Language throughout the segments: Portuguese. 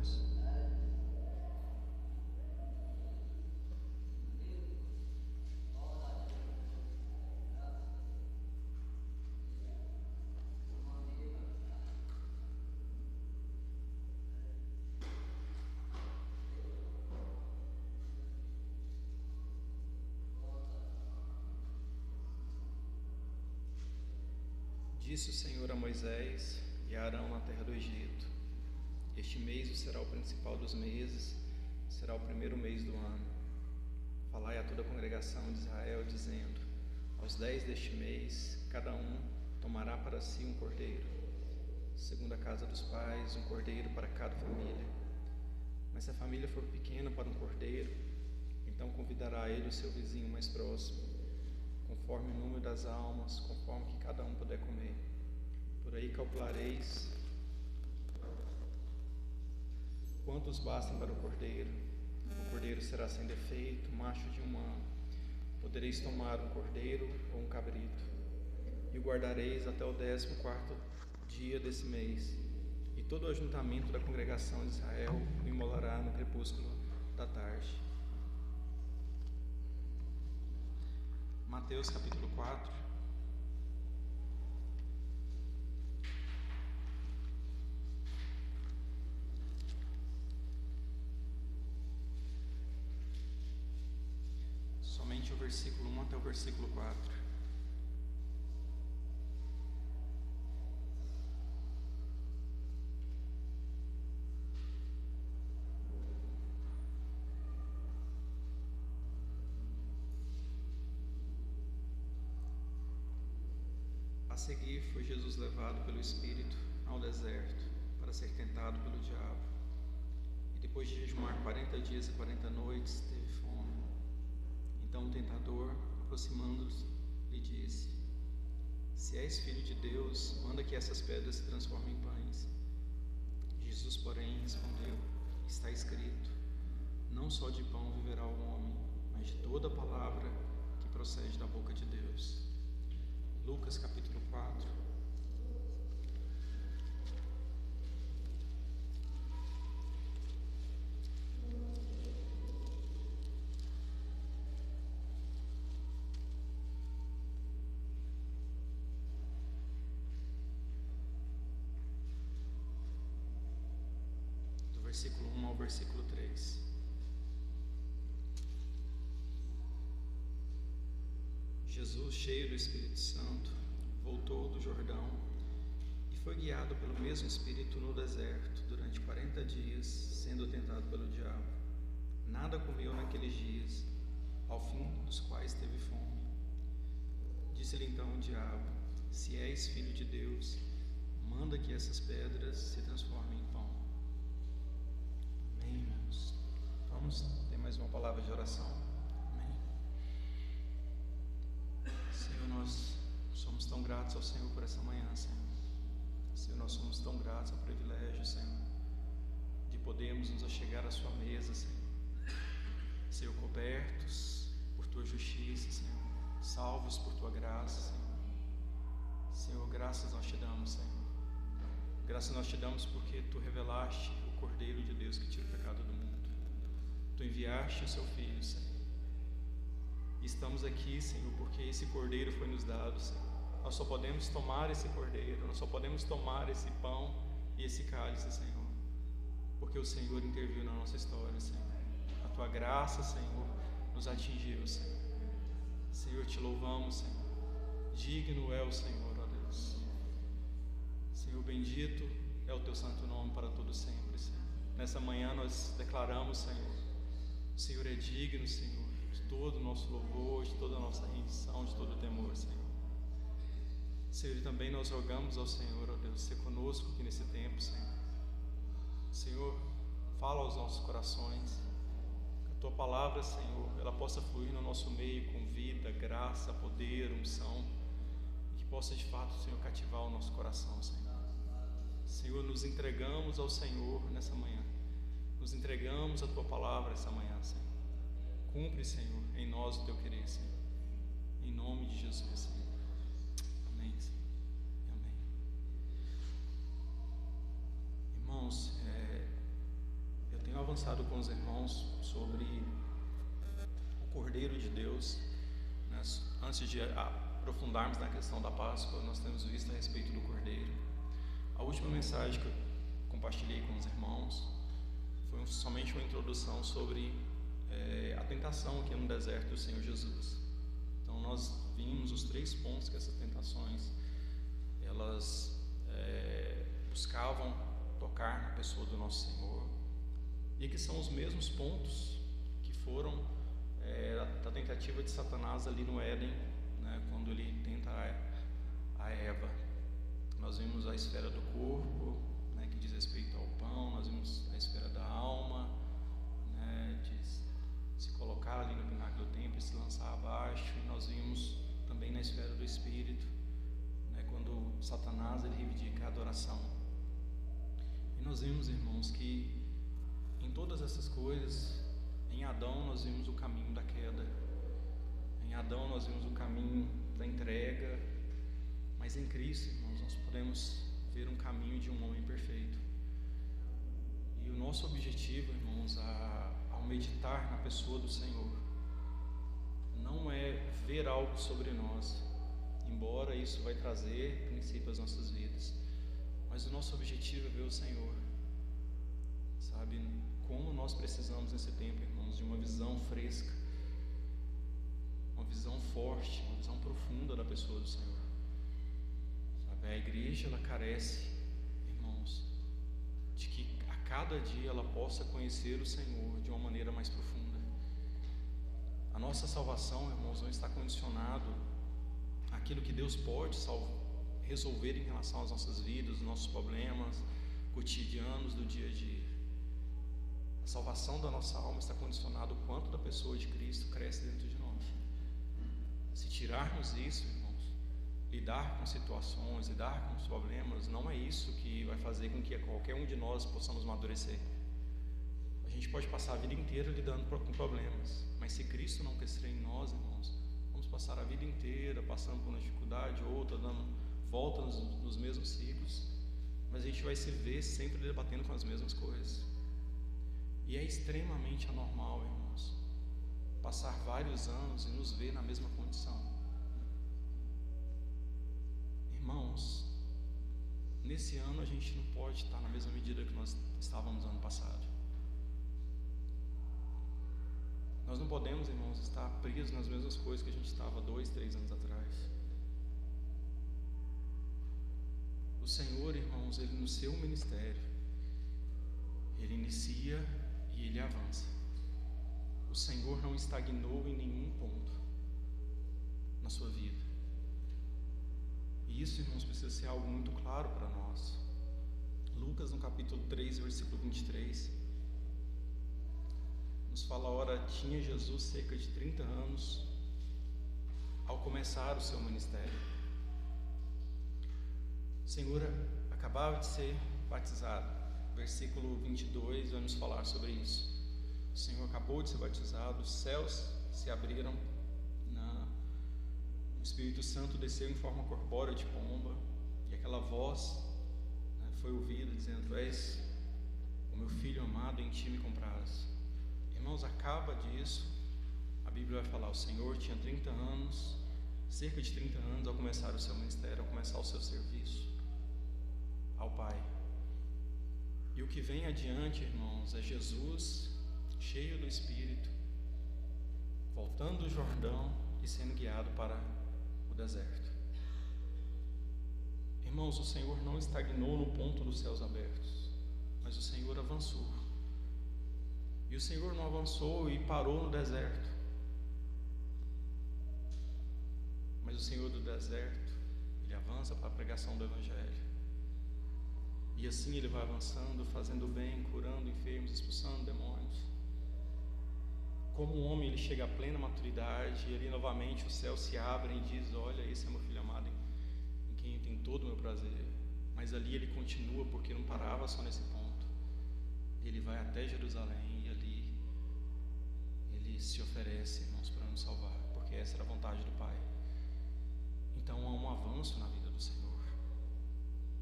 irmãos. Disse o Senhor a Moisés e a Arão na terra do Egito: Este mês será o principal dos meses, será o primeiro mês do ano. Falai a toda a congregação de Israel, dizendo: Aos 10 deste mês, cada um tomará para si um cordeiro, segundo a casa dos pais, um cordeiro para cada família. Mas se a família for pequena para um cordeiro, então convidará ele o seu vizinho mais próximo, conforme o número das almas, conforme que cada um puder comer. Por aí calculareis quantos bastem para o cordeiro. O cordeiro será sem defeito, macho de um ano. Podereis tomar um cordeiro ou um cabrito, e o guardareis até o 14º dia desse mês. E todo o ajuntamento da congregação de Israel o imolará no crepúsculo da tarde. Mateus capítulo 4. Somente o versículo 1 até o versículo 4. A seguir foi Jesus levado pelo Espírito ao deserto para ser tentado pelo diabo. E depois de jejuar 40 dias e 40 noites, teve fome. Então o tentador, aproximando-se, lhe disse: Se és filho de Deus, manda que essas pedras se transformem em pães. Jesus, porém, respondeu: Está escrito: Não só de pão viverá o homem, mas de toda a palavra que procede da boca de Deus. Lucas capítulo 4. Do versículo 1 ao versículo 3. Jesus, cheio do Espírito Santo, voltou do Jordão e foi guiado pelo mesmo Espírito no deserto durante 40 dias, sendo tentado pelo diabo. Nada comeu naqueles dias, ao fim dos quais teve fome. Disse-lhe então o diabo: Se és filho de Deus, manda que essas pedras se transformem em pão. Amém, irmãos? Vamos ter mais uma palavra de oração. Senhor, nós somos tão gratos ao Senhor por essa manhã, Senhor. Senhor, nós somos tão gratos ao privilégio, Senhor, de podermos nos achegar à sua mesa, Senhor. Senhor, cobertos por tua justiça, Senhor, salvos por tua graça, Senhor. Senhor, graças nós te damos, Senhor. Graças nós te damos porque tu revelaste o Cordeiro de Deus que tira o pecado do mundo. Tu enviaste o seu Filho, Senhor. Estamos aqui, Senhor, porque esse cordeiro foi nos dado, Senhor. Nós só podemos tomar esse cordeiro, nós só podemos tomar esse pão e esse cálice, Senhor, porque o Senhor interviu na nossa história, Senhor. A tua graça, Senhor, nos atingiu, Senhor. Senhor, te louvamos, Senhor. Digno é o Senhor, ó Deus. Senhor, bendito é o teu santo nome para todo sempre, Senhor. Nessa manhã nós declaramos, Senhor, o Senhor é digno, Senhor, de todo o nosso louvor, de toda a nossa rendição, de todo o temor, Senhor. Senhor, e também nós rogamos ao Senhor, ó Deus, ser conosco aqui nesse tempo, Senhor. Senhor, fala aos nossos corações, que a tua palavra, Senhor, ela possa fluir no nosso meio com vida, graça, poder, unção, e que possa de fato, Senhor, cativar o nosso coração, Senhor. Senhor, nos entregamos ao Senhor nessa manhã, nos entregamos à tua palavra essa manhã, Senhor. Cumpre, Senhor, em nós o teu querer, Senhor. Em nome de Jesus, Senhor. Amém, Senhor. Amém. Irmãos, avançado com os irmãos sobre o Cordeiro de Deus, né? Antes de aprofundarmos na questão da Páscoa, nós temos visto a respeito do Cordeiro. A última mensagem que eu compartilhei com os irmãos foi somente uma introdução sobre a tentação aqui no deserto do Senhor Jesus. Então nós vimos os 3 pontos que essas tentações elas buscavam tocar na pessoa do nosso Senhor, e que são os mesmos pontos que foram da tentativa de Satanás ali no Éden, né, quando ele tenta a Eva. Nós vimos a esfera do corpo, né, que diz respeito ao pão. Nós vimos a esfera da alma, né, de se colocar ali no pináculo do templo e se lançar abaixo. E nós vimos também na esfera do espírito, né, quando Satanás ele reivindica a adoração. E nós vimos, irmãos, que em todas essas coisas, em Adão nós vimos o caminho da queda, em Adão nós vimos o caminho da entrega, mas em Cristo, irmãos, nós podemos ver um caminho de um homem perfeito. E o nosso objetivo, irmãos, ao meditar na pessoa do Senhor, não é ver algo sobre nós, embora isso vai trazer princípio às nossas vidas, mas o nosso objetivo é ver o Senhor. Sabe como nós precisamos nesse tempo, irmãos, de uma visão fresca, uma visão forte, uma visão profunda da pessoa do Senhor. Sabe, a igreja ela carece, irmãos, de que a cada dia ela possa conhecer o Senhor de uma maneira mais profunda. A nossa salvação, irmãos, não está condicionado àquilo que Deus pode resolver em relação às nossas vidas, os nossos problemas cotidianos do dia a dia. A salvação da nossa alma está condicionada ao quanto da pessoa de Cristo cresce dentro de nós. Se tirarmos isso, irmãos, lidar com situações, lidar com os problemas, não é isso que vai fazer com que qualquer um de nós possamos amadurecer. A gente pode passar a vida inteira lidando com problemas, mas se Cristo não crescer em nós, irmãos, vamos passar a vida inteira passando por uma dificuldade ou outra, dando voltas nos mesmos ciclos, mas a gente vai se ver sempre debatendo com as mesmas coisas. E é extremamente anormal, irmãos, passar vários anos e nos ver na mesma condição. Irmãos, nesse ano a gente não pode estar na mesma medida que nós estávamos no ano passado. Nós não podemos, irmãos, estar presos nas mesmas coisas que a gente estava 2, 3 anos atrás. O Senhor, irmãos, Ele no seu ministério, Ele inicia e Ele avança. O Senhor não estagnou em nenhum ponto na sua vida. E isso, irmãos, precisa ser algo muito claro para nós. Lucas, no capítulo 3, versículo 23, nos fala: ora, tinha Jesus cerca de 30 anos ao começar o seu ministério. O Senhor acabava de ser batizado. Versículo 22 vai nos falar sobre isso. O Senhor acabou de ser batizado, os céus se abriram, o Espírito Santo desceu em forma corpórea de pomba, e aquela voz foi ouvida dizendo: tu és o meu filho amado, em ti me compraz. Irmãos, acaba disso, a Bíblia vai falar: o Senhor tinha 30 anos, cerca de 30 anos, ao começar o seu ministério, ao começar o seu serviço ao Pai. E o que vem adiante, irmãos, é Jesus cheio do Espírito, voltando do Jordão e sendo guiado para o deserto. Irmãos, o Senhor não estagnou no ponto dos céus abertos, mas o Senhor avançou. E o Senhor não avançou e parou no deserto, mas o Senhor do deserto, Ele avança para a pregação do Evangelho. E assim Ele vai avançando, fazendo bem, curando enfermos, expulsando demônios. Como um homem, Ele chega à plena maturidade, e ali novamente os céus se abrem e diz: olha, esse é meu filho amado, em quem tem todo o meu prazer. Mas ali Ele continua, porque não parava só nesse ponto. Ele vai até Jerusalém e ali Ele se oferece, irmãos, para nos salvar, porque essa era a vontade do Pai. Então há um avanço na vida do Senhor.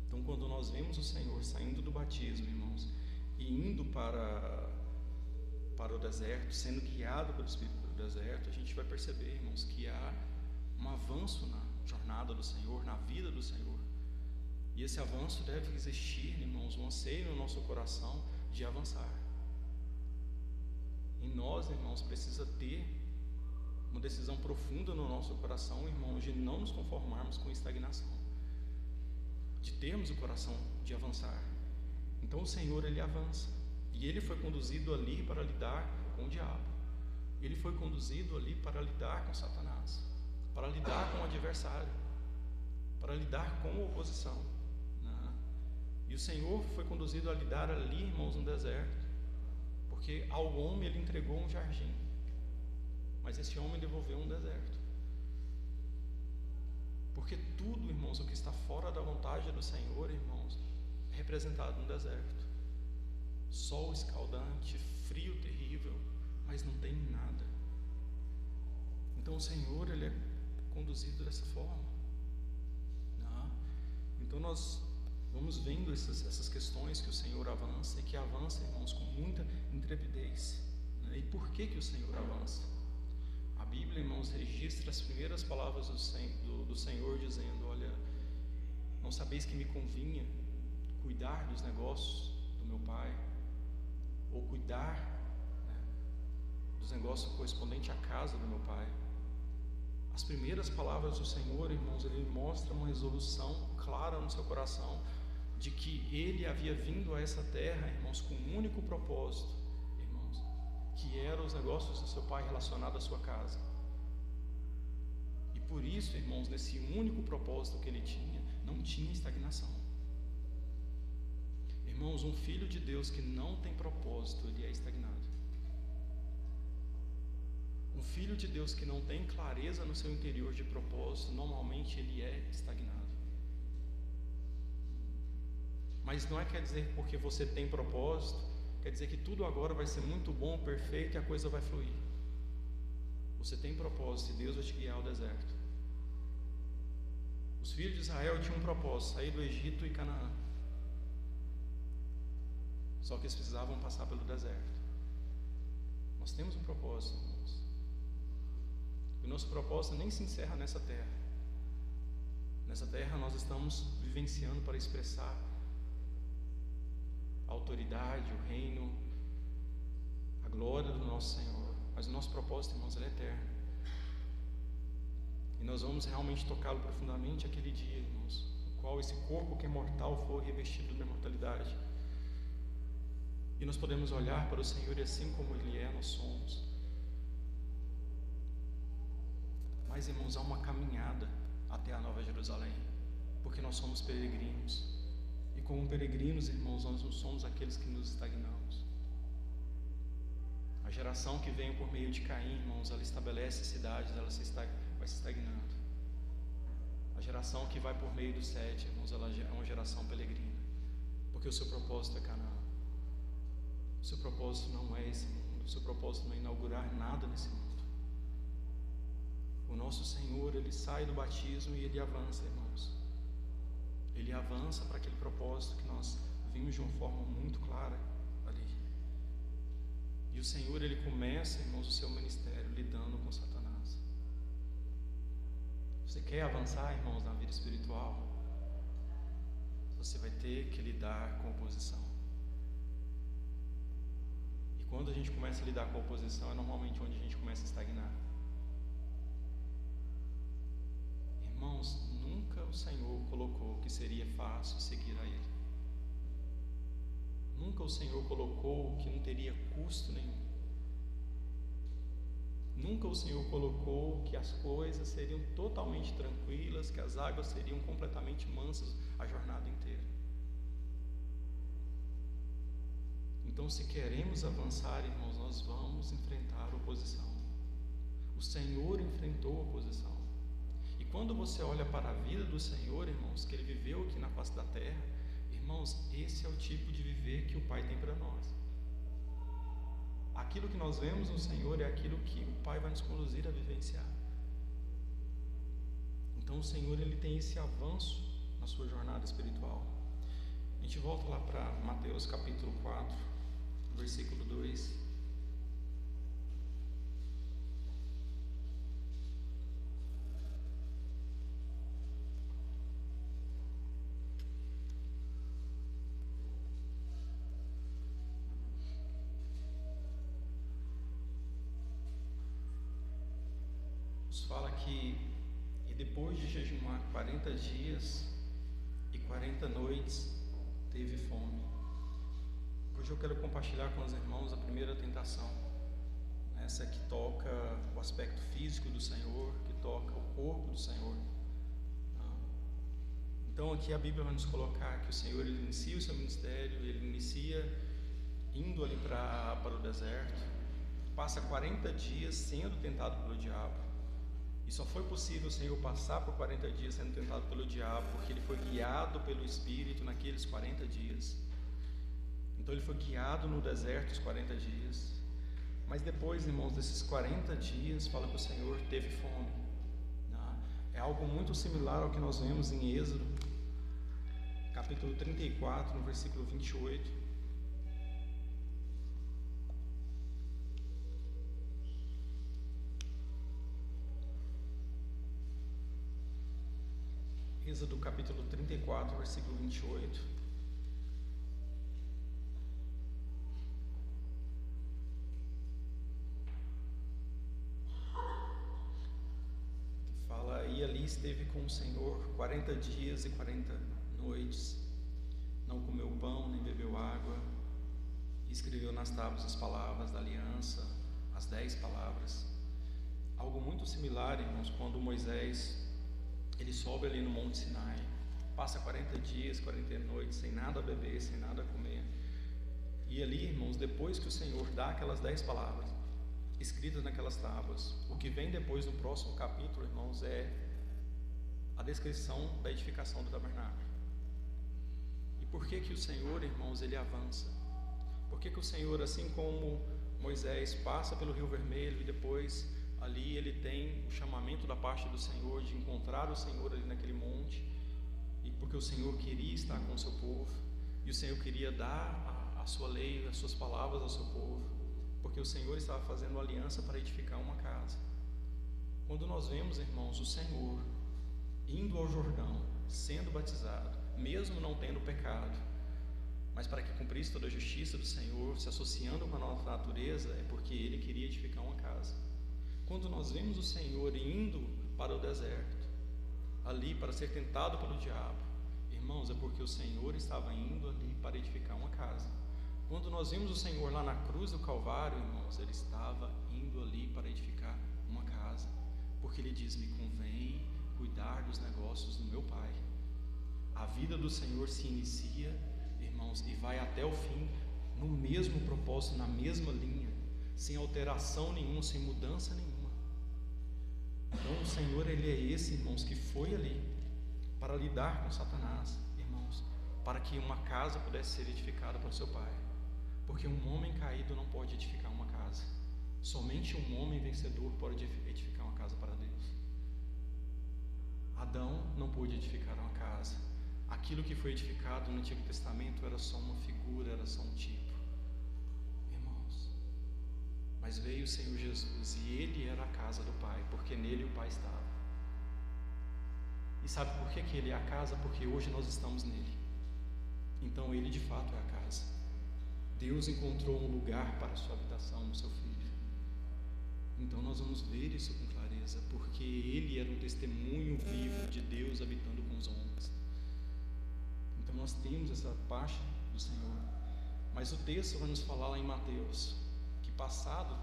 Então, quando nós vemos o Senhor saindo do batismo, irmãos, e indo para para o deserto, sendo guiado pelo Espírito para o deserto, a gente vai perceber, irmãos, que há um avanço na jornada do Senhor, na vida do Senhor. E esse avanço deve existir, irmãos, um anseio no nosso coração de avançar. Em nós, irmãos, precisa ter uma decisão profunda no nosso coração, irmãos, de não nos conformarmos com estagnação, de termos o coração de avançar. Então o Senhor, Ele avança, e Ele foi conduzido ali para lidar com o diabo, Ele foi conduzido ali para lidar com Satanás, para lidar com o adversário, para lidar com a oposição, né? E o Senhor foi conduzido a lidar ali, irmãos, no deserto, porque ao homem Ele entregou um jardim, mas esse homem devolveu um deserto. Porque tudo, irmãos, o que está fora da vontade do Senhor, irmãos, é representado no deserto. Sol escaldante, frio terrível, mas não tem nada. Então o Senhor, Ele é conduzido dessa forma, né? Então nós vamos vendo essas questões que o Senhor avança, e que avança, irmãos, com muita intrepidez, né? E por que o Senhor avança? A Bíblia, irmãos, registra as primeiras palavras do Senhor dizendo: olha, não sabeis que me convinha cuidar dos negócios do meu Pai, ou cuidar, né, dos negócios correspondentes à casa do meu Pai. As primeiras palavras do Senhor, irmãos, Ele mostra uma resolução clara no seu coração de que Ele havia vindo a essa terra, irmãos, com um único propósito, irmãos, que eram os negócios do seu Pai relacionados à sua casa. E por isso, irmãos, nesse único propósito que Ele tinha, não tinha estagnação. Irmãos, um filho de Deus que não tem propósito, ele é estagnado. Um filho de Deus que não tem clareza no seu interior de propósito, normalmente ele é estagnado. Mas não quer dizer porque você tem propósito, quer dizer que tudo agora vai ser muito bom, perfeito e a coisa vai fluir. Você tem propósito e Deus vai te guiar ao deserto. Os filhos de Israel tinham um propósito: sair do Egito e Canaã. Só que eles precisavam passar pelo deserto. Nós temos um propósito, irmãos. E o nosso propósito nem se encerra nessa terra. Nessa terra nós estamos vivenciando para expressar a autoridade, o reino, a glória do nosso Senhor. Mas o nosso propósito, irmãos, ele é eterno. E nós vamos realmente tocá-lo profundamente aquele dia, irmãos, no qual esse corpo que é mortal for revestido da imortalidade. E nós podemos olhar para o Senhor e assim como Ele é, nós somos. Mas, irmãos, há uma caminhada até a Nova Jerusalém, porque nós somos peregrinos. E como peregrinos, irmãos, nós não somos aqueles que nos estagnamos. A geração que veio por meio de Caim, irmãos, ela estabelece cidades, ela vai se estagnando. A geração que vai por meio do Sete, irmãos, ela é uma geração peregrina, porque o seu propósito é Canaã. O seu propósito não é esse mundo, o seu propósito não é inaugurar nada nesse mundo. O nosso Senhor, Ele sai do batismo e Ele avança, irmãos. Ele avança para aquele propósito que nós vimos de uma forma muito clara ali. E o Senhor, Ele começa, irmãos, o seu ministério lidando com Satanás. Você quer avançar, irmãos, na vida espiritual? Você vai ter que lidar com oposição. E quando a gente começa a lidar com a oposição, é normalmente onde a gente começa a estagnar. Irmãos, nunca o Senhor colocou que seria fácil seguir a Ele. Nunca o Senhor colocou que não teria custo nenhum. Nunca o Senhor colocou que as coisas seriam totalmente tranquilas, que as águas seriam completamente mansas a jornada inteira. Então, se queremos avançar, irmãos, nós vamos enfrentar oposição. O Senhor enfrentou oposição. E quando você olha para a vida do Senhor, irmãos, que Ele viveu aqui na face da terra, irmãos, esse é o tipo de viver que o Pai tem para nós. Aquilo que nós vemos no Senhor é aquilo que o Pai vai nos conduzir a vivenciar. Então o Senhor, Ele tem esse avanço na sua jornada espiritual. A gente volta lá para Mateus capítulo 4, versículo 2. nos fala que e depois de jejuar 40 dias e 40 noites, teve fome. Hoje eu quero compartilhar com os irmãos a primeira tentação, essa que toca o aspecto físico do Senhor, que toca o corpo do Senhor. Então aqui a Bíblia vai nos colocar que o Senhor ele inicia o seu ministério, ele inicia indo ali para o deserto, passa 40 dias sendo tentado pelo diabo. E só foi possível o Senhor passar por 40 dias sendo tentado pelo diabo porque ele foi guiado pelo Espírito naqueles 40 dias. Então ele foi guiado no deserto os 40 dias. Mas depois, irmãos, desses 40 dias, fala que o Senhor teve fome. É algo muito similar ao que nós vemos em Êxodo, capítulo 34, no versículo 28. Êxodo capítulo 34, versículo 28. Fala, e ali esteve com o Senhor 40 dias e 40 noites, não comeu pão, nem bebeu água, e escreveu nas tábuas as palavras da aliança, as 10 palavras. Algo muito similar, irmãos, quando Moisés ele sobe ali no Monte Sinai, passa 40 dias, 40 noites, sem nada a beber, sem nada a comer. E ali, irmãos, depois que o Senhor dá aquelas 10 palavras, escritas naquelas tábuas, o que vem depois no próximo capítulo, irmãos, é a descrição da edificação do tabernáculo. E por que que o Senhor, irmãos, ele avança? Por que que o Senhor, assim como Moisés passa pelo Rio Vermelho e depois ali ele tem o chamamento da parte do Senhor de encontrar o Senhor ali naquele monte, e porque o Senhor queria estar com o seu povo, e o Senhor queria dar a sua lei, as suas palavras ao seu povo, porque o Senhor estava fazendo aliança para edificar uma casa. Quando nós vemos, irmãos, o Senhor indo ao Jordão, sendo batizado, mesmo não tendo pecado, mas para que cumprisse toda a justiça do Senhor, se associando com a nossa natureza, é porque Ele queria edificar uma casa. Quando nós vemos o Senhor indo para o deserto, ali para ser tentado pelo diabo, irmãos, é porque o Senhor estava indo ali para edificar uma casa. Quando nós vemos o Senhor lá na cruz do Calvário, irmãos, Ele estava indo ali para edificar uma casa, porque Ele diz, me convém cuidar dos negócios do meu Pai. A vida do Senhor se inicia, irmãos, e vai até o fim, no mesmo propósito, na mesma linha, sem alteração nenhuma, sem mudança nenhuma. Então o Senhor, Ele é esse, irmãos, que foi ali para lidar com Satanás, irmãos, para que uma casa pudesse ser edificada para o seu Pai. Porque um homem caído não pode edificar uma casa. Somente um homem vencedor pode edificar uma casa para Deus. Adão não pôde edificar uma casa. Aquilo que foi edificado no Antigo Testamento era só uma figura, era só um tipo. Mas veio o Senhor Jesus e Ele era a casa do Pai, porque nele o Pai estava. E sabe por que Ele é a casa? Porque hoje nós estamos nele. Então Ele de fato é a casa. Deus encontrou um lugar para a sua habitação no seu Filho. Então nós vamos ver isso com clareza, porque Ele era um testemunho vivo de Deus habitando com os homens. Então nós temos essa parte do Senhor. Mas o texto vai nos falar lá em Mateus, passado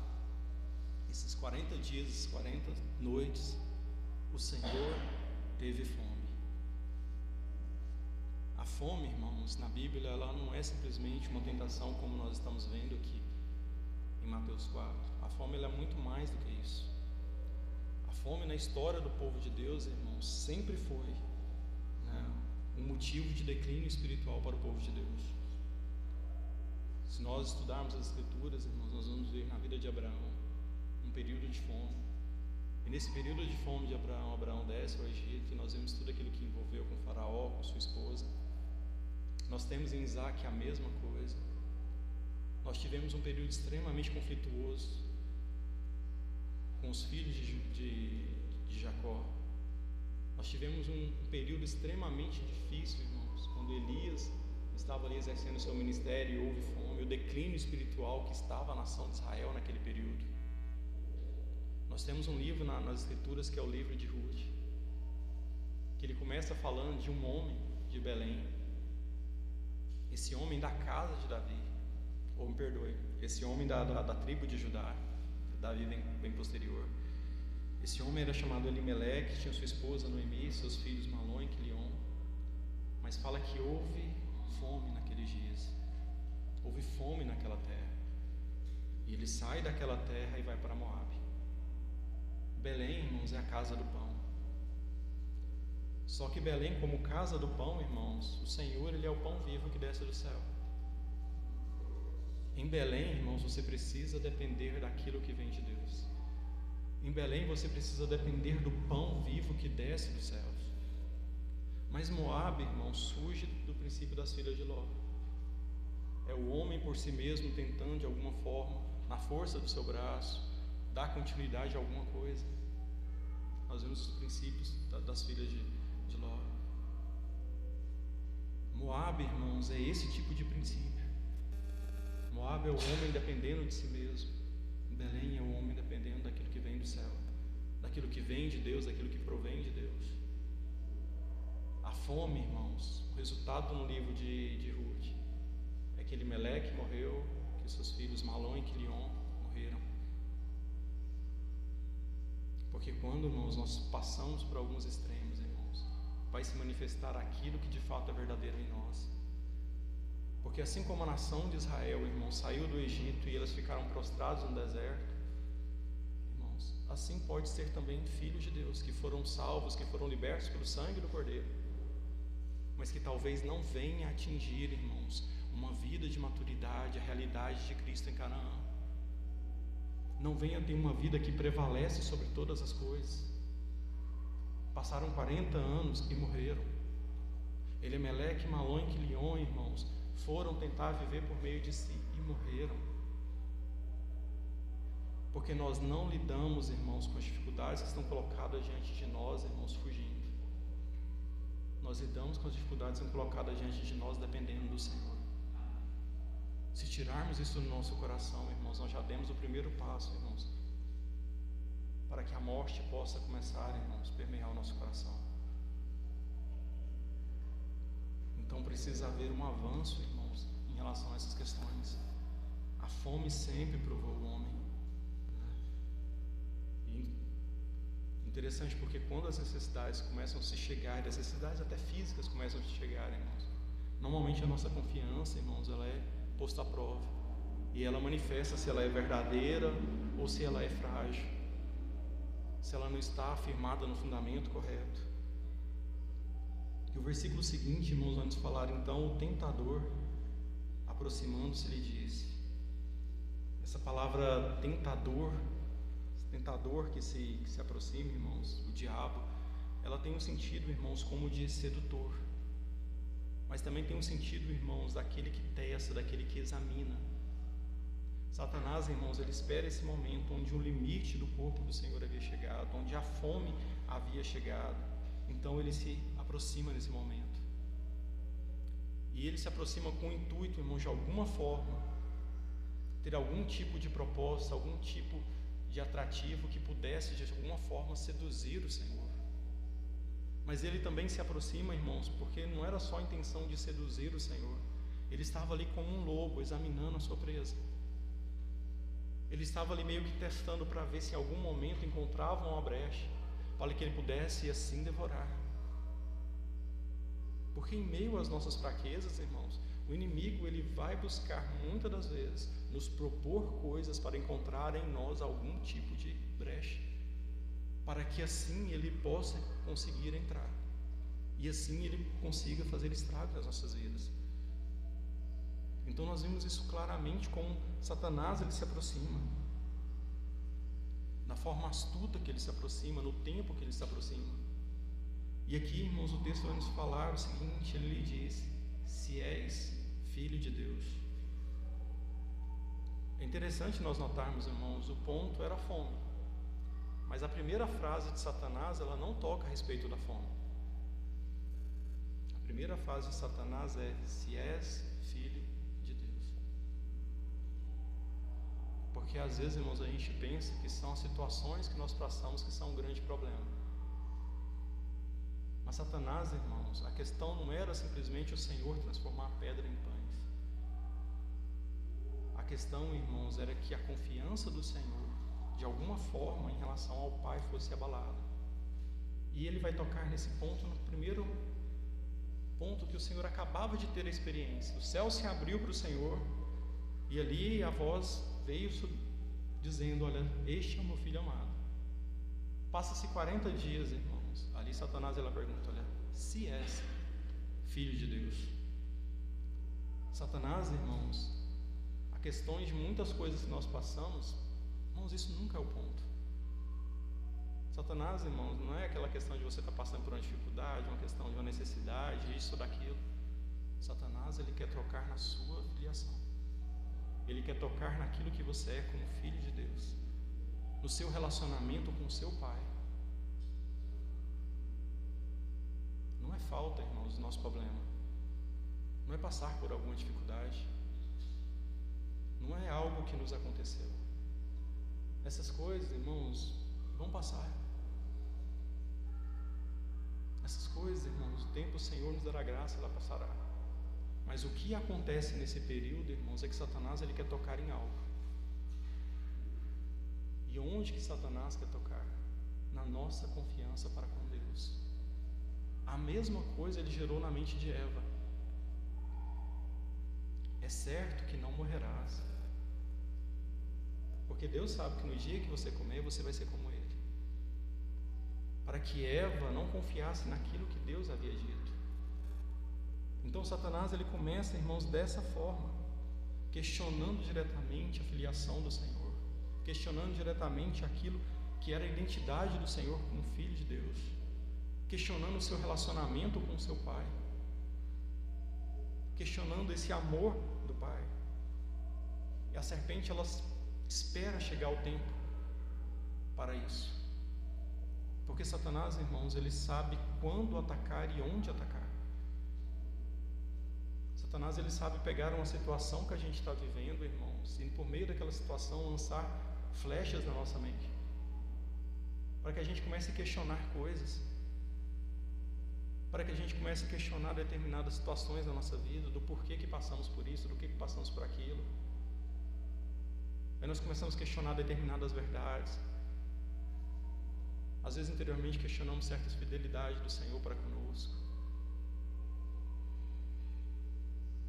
esses 40 dias, esses 40 noites, o Senhor teve fome. A fome, irmãos, na Bíblia, ela não é simplesmente uma tentação como nós estamos vendo aqui em Mateus 4. A fome ela é muito mais do que isso. A fome na história do povo de Deus, irmãos, sempre foi, um motivo de declínio espiritual para o povo de Deus. Se nós estudarmos as Escrituras, irmãos, nós vamos ver na vida de Abraão um período de fome. E nesse período de fome de Abraão, Abraão desce ao Egito, e nós vemos tudo aquilo que envolveu com Faraó, com sua esposa. Nós temos em Isaac a mesma coisa. Nós tivemos um período extremamente conflituoso com os filhos de Jacó. Nós tivemos um período extremamente difícil, irmãos, quando Elias estava ali exercendo o seu ministério e houve fome, o declínio espiritual que estava a nação de Israel naquele período. Nós temos um livro nas Escrituras que é o livro de Ruth, que ele começa falando de um homem de Belém, esse homem da casa de Davi, ou me perdoe, esse homem da tribo de Judá. Davi bem posterior. Esse homem era chamado Elimeleque, tinha sua esposa Noemi, seus filhos Malom e Quilion. Mas fala que houve fome naqueles dias, houve fome naquela terra, e ele sai daquela terra e vai para Moabe. Belém, irmãos, é a casa do pão. Só que Belém, como casa do pão, irmãos, o Senhor, Ele é o pão vivo que desce do céu. Em Belém, irmãos, você precisa depender daquilo que vem de Deus. Em Belém você precisa depender do pão vivo que desce dos céus. Mas Moabe, irmãos, surge do princípio das filhas de Ló. É o homem por si mesmo tentando de alguma forma, na força do seu braço, dar continuidade a alguma coisa. Nós vemos os princípios das filhas de Ló. Moabe, irmãos, é esse tipo de princípio. Moabe é o homem dependendo de si mesmo. Belém é o homem dependendo daquilo que vem do céu, daquilo que vem de Deus, daquilo que provém de Deus. A fome, irmãos, o resultado no livro de Ruth é que Elimeleque morreu, que seus filhos Malom e Quilion morreram. Porque quando, irmãos, nós passamos por alguns extremos, irmãos, vai se manifestar aquilo que de fato é verdadeiro em nós. Porque assim como a nação de Israel, irmãos, saiu do Egito e elas ficaram prostrados no deserto, irmãos, assim pode ser também filhos de Deus, que foram salvos, que foram libertos pelo sangue do Cordeiro, mas que talvez não venha atingir, irmãos, uma vida de maturidade, a realidade de Cristo em Canaã. Não venha ter uma vida que prevalece sobre todas as coisas. Passaram 40 anos e morreram. Elimeleque, Malom e Quilion, irmãos, foram tentar viver por meio de si e morreram. Porque nós não lidamos, irmãos, com as dificuldades que estão colocadas diante de nós, irmãos, fugindo. Nós lidamos com as dificuldades que estão colocadas diante de nós dependendo do Senhor. Se tirarmos isso do nosso coração, irmãos, nós já demos o primeiro passo, irmãos, para que a morte possa começar, irmãos, a permear o nosso coração. Então precisa haver um avanço, irmãos, em relação a essas questões. A fome sempre provou o homem, né? E interessante porque quando as necessidades começam a se chegar, as necessidades até físicas começam a se chegar, irmãos, normalmente a nossa confiança, irmãos, ela é posta à prova, e ela manifesta se ela é verdadeira ou se ela é frágil, se ela não está afirmada no fundamento correto. E o versículo seguinte, irmãos, vai nos falar: então o tentador, aproximando-se, lhe disse. Essa palavra tentador que se aproxima, irmãos, o diabo, ela tem um sentido, irmãos, como de sedutor, mas também tem um sentido, irmãos, daquele que testa, daquele que examina. Satanás, irmãos, ele espera esse momento onde o limite do corpo do Senhor havia chegado, onde a fome havia chegado. Então ele se aproxima nesse momento. E ele se aproxima com o intuito, irmãos, de alguma forma ter algum tipo de proposta, algum tipo de atrativo que pudesse de alguma forma seduzir o Senhor. Mas ele também se aproxima, irmãos, porque não era só a intenção de seduzir o Senhor. Ele estava ali como um lobo, examinando a sua presa. Ele estava ali meio que testando para ver se em algum momento encontrava uma brecha, para que ele pudesse assim devorar. Porque em meio às nossas fraquezas, irmãos, o inimigo ele vai buscar muitas das vezes nos propor coisas para encontrar em nós algum tipo de brecha, para que assim ele possa conseguir entrar e assim ele consiga fazer estrago nas nossas vidas. Então nós vimos isso claramente como Satanás ele se aproxima, na forma astuta que ele se aproxima, no tempo que ele se aproxima. E aqui, irmãos, o texto vai nos falar o seguinte: ele lhe diz: se és filho de Deus. É interessante nós notarmos, irmãos, o ponto era a fome, mas a primeira frase de Satanás, ela não toca a respeito da fome. A primeira frase de Satanás é: se és filho de Deus. Porque Porque às vezes, irmãos, a gente pensa que são as situações que nós passamos que são um grande problema. Mas Satanás, irmãos, a questão não era simplesmente o Senhor transformar a pedra em pães. A questão, irmãos, era que a confiança do Senhor, de alguma forma, em relação ao Pai, fosse abalada. E ele vai tocar nesse ponto, no primeiro ponto que o Senhor acabava de ter a experiência. O céu se abriu para o Senhor, e ali a voz veio dizendo: olha, este é o meu filho amado. Passa-se 40 dias, irmãos. Ali Satanás ela pergunta: olha, se és filho de Deus. Satanás, irmãos, a questões de muitas coisas que nós passamos, irmãos, isso nunca é o ponto. Satanás, irmãos, não é aquela questão de você estar passando por uma dificuldade, uma questão de uma necessidade, isso ou daquilo. Satanás, ele quer tocar na sua filiação. Ele quer tocar naquilo que você é como filho de Deus, no seu relacionamento com o seu Pai. Não é falta, irmãos, do nosso problema. Não é passar por alguma dificuldade. Não é algo que nos aconteceu. Essas coisas, irmãos, vão passar. Essas coisas, irmãos, o tempo o Senhor nos dará graça, ela passará. Mas o que acontece nesse período, irmãos, é que Satanás ele quer tocar em algo. E onde que Satanás quer tocar? Na nossa confiança para com Deus. A mesma coisa ele gerou na mente de Eva. É certo que não morrerás, porque Deus sabe que no dia que você comer, você vai ser como Ele. Para que Eva não confiasse naquilo que Deus havia dito. Então Satanás ele começa, irmãos, dessa forma, questionando diretamente a filiação do Senhor, questionando diretamente aquilo que era a identidade do Senhor como filho de Deus, questionando o seu relacionamento com o seu Pai, questionando esse amor do Pai. E a serpente ela espera chegar o tempo para isso, porque Satanás, irmãos, ele sabe quando atacar e onde atacar. Satanás ele sabe pegar uma situação que a gente está vivendo, irmãos, e por meio daquela situação lançar flechas na nossa mente, para que a gente comece a questionar coisas, para que a gente comece a questionar determinadas situações da nossa vida, do porquê que passamos por isso, do que passamos por aquilo. Aí nós começamos a questionar determinadas verdades. Às vezes interiormente questionamos certas fidelidades do Senhor para conosco.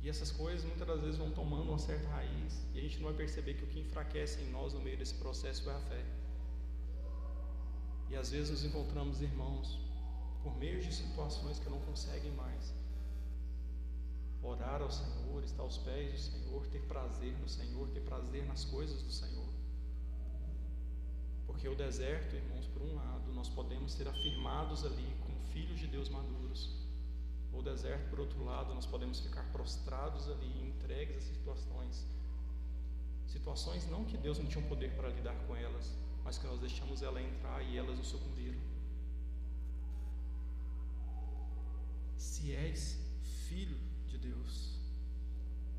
E essas coisas muitas das vezes vão tomando uma certa raiz, e a gente não vai perceber que o que enfraquece em nós no meio desse processo é a fé. E às vezes nos encontramos, irmãos, por meio de situações que não conseguem mais orar ao Senhor, estar aos pés do Senhor, ter prazer no Senhor, ter prazer nas coisas do Senhor. Porque o deserto, irmãos, por um lado, nós podemos ser afirmados ali como filhos de Deus maduros. O deserto, por outro lado, nós podemos ficar prostrados ali, entregues a situações não que Deus não tinha um poder para lidar com elas, mas que nós deixamos ela entrar e elas nos sucumbiram. Se és filho de Deus,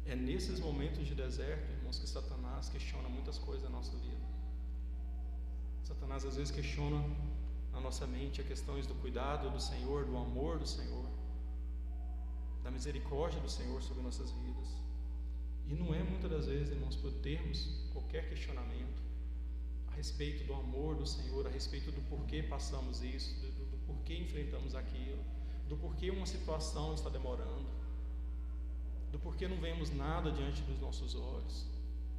é nesses momentos de deserto, irmãos, que Satanás questiona muitas coisas da nossa vida. Satanás às vezes questiona na nossa mente as questões do cuidado do Senhor, do amor do Senhor, da misericórdia do Senhor sobre nossas vidas. E não é muitas das vezes, irmãos, por termos qualquer questionamento a respeito do amor do Senhor, a respeito do porquê passamos isso, do porquê enfrentamos aquilo, do porquê uma situação está demorando, do porquê não vemos nada diante dos nossos olhos,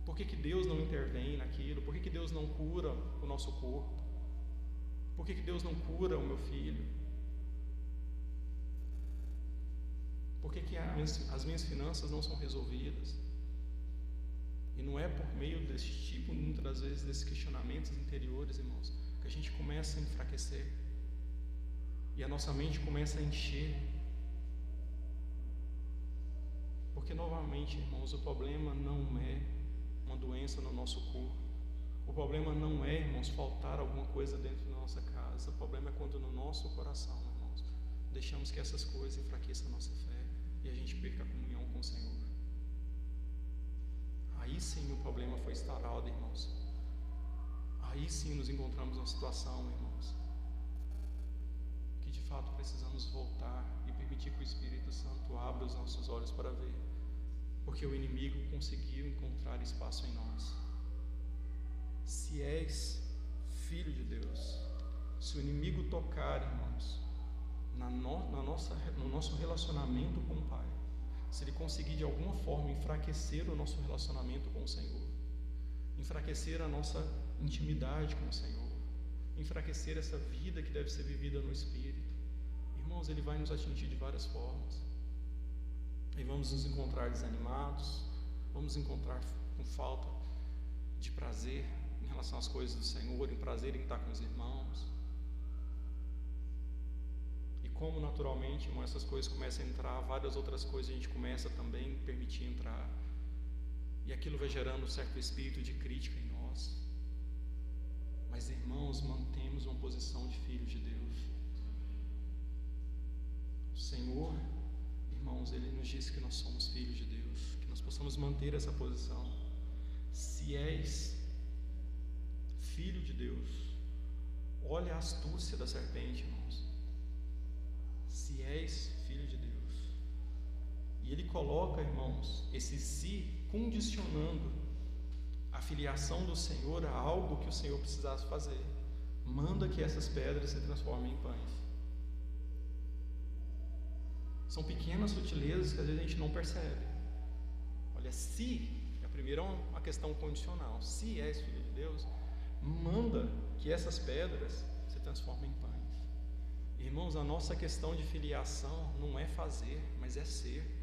por que Deus não intervém naquilo, por que Deus não cura o nosso corpo, por que Deus não cura o meu filho, por que as minhas finanças não são resolvidas. E não é por meio desse tipo, muitas das vezes, desses questionamentos interiores, irmãos, que a gente começa a enfraquecer e a nossa mente começa a encher. Porque novamente, irmãos, o problema não é uma doença no nosso corpo, o problema não é, irmãos, faltar alguma coisa dentro da nossa casa. O problema é quando no nosso coração, irmãos, deixamos que essas coisas enfraqueçam a nossa fé e a gente perca a comunhão com o Senhor. Aí sim o problema foi instaurado, irmãos. Aí sim nos encontramos numa situação, irmãos, que de fato precisamos voltar e permitir que o Espírito Santo abra os nossos olhos para ver, porque o inimigo conseguiu encontrar espaço em nós. Se és filho de Deus, se o inimigo tocar, irmãos, no nosso relacionamento com o Pai, se ele conseguir de alguma forma enfraquecer o nosso relacionamento com o Senhor, enfraquecer a nossa intimidade com o Senhor, enfraquecer essa vida que deve ser vivida no Espírito, irmãos, ele vai nos atingir de várias formas. E vamos nos encontrar desanimados, vamos encontrar com falta de prazer em relação às coisas do Senhor, em prazer em estar com os irmãos. E como naturalmente, irmão, essas coisas começam a entrar, várias outras coisas a gente começa também a permitir entrar, e aquilo vai gerando um certo espírito de crítica em nós. Mas, irmãos, mantemos uma posição de filhos de Deus. O Senhor, irmãos, Ele nos diz que nós somos filhos de Deus, que nós possamos manter essa posição. Se és filho de Deus, olha a astúcia da serpente, irmãos. Se és filho de Deus, e ele coloca, irmãos, esse se condicionando a filiação do Senhor a algo que o Senhor precisasse fazer. Manda que essas pedras se transformem em pães. São pequenas sutilezas que às vezes a gente não percebe. Olha, se, a primeira é uma questão condicional. Se és filho de Deus, manda que essas pedras se transformem em pães. Irmãos, a nossa questão de filiação não é fazer, mas é ser.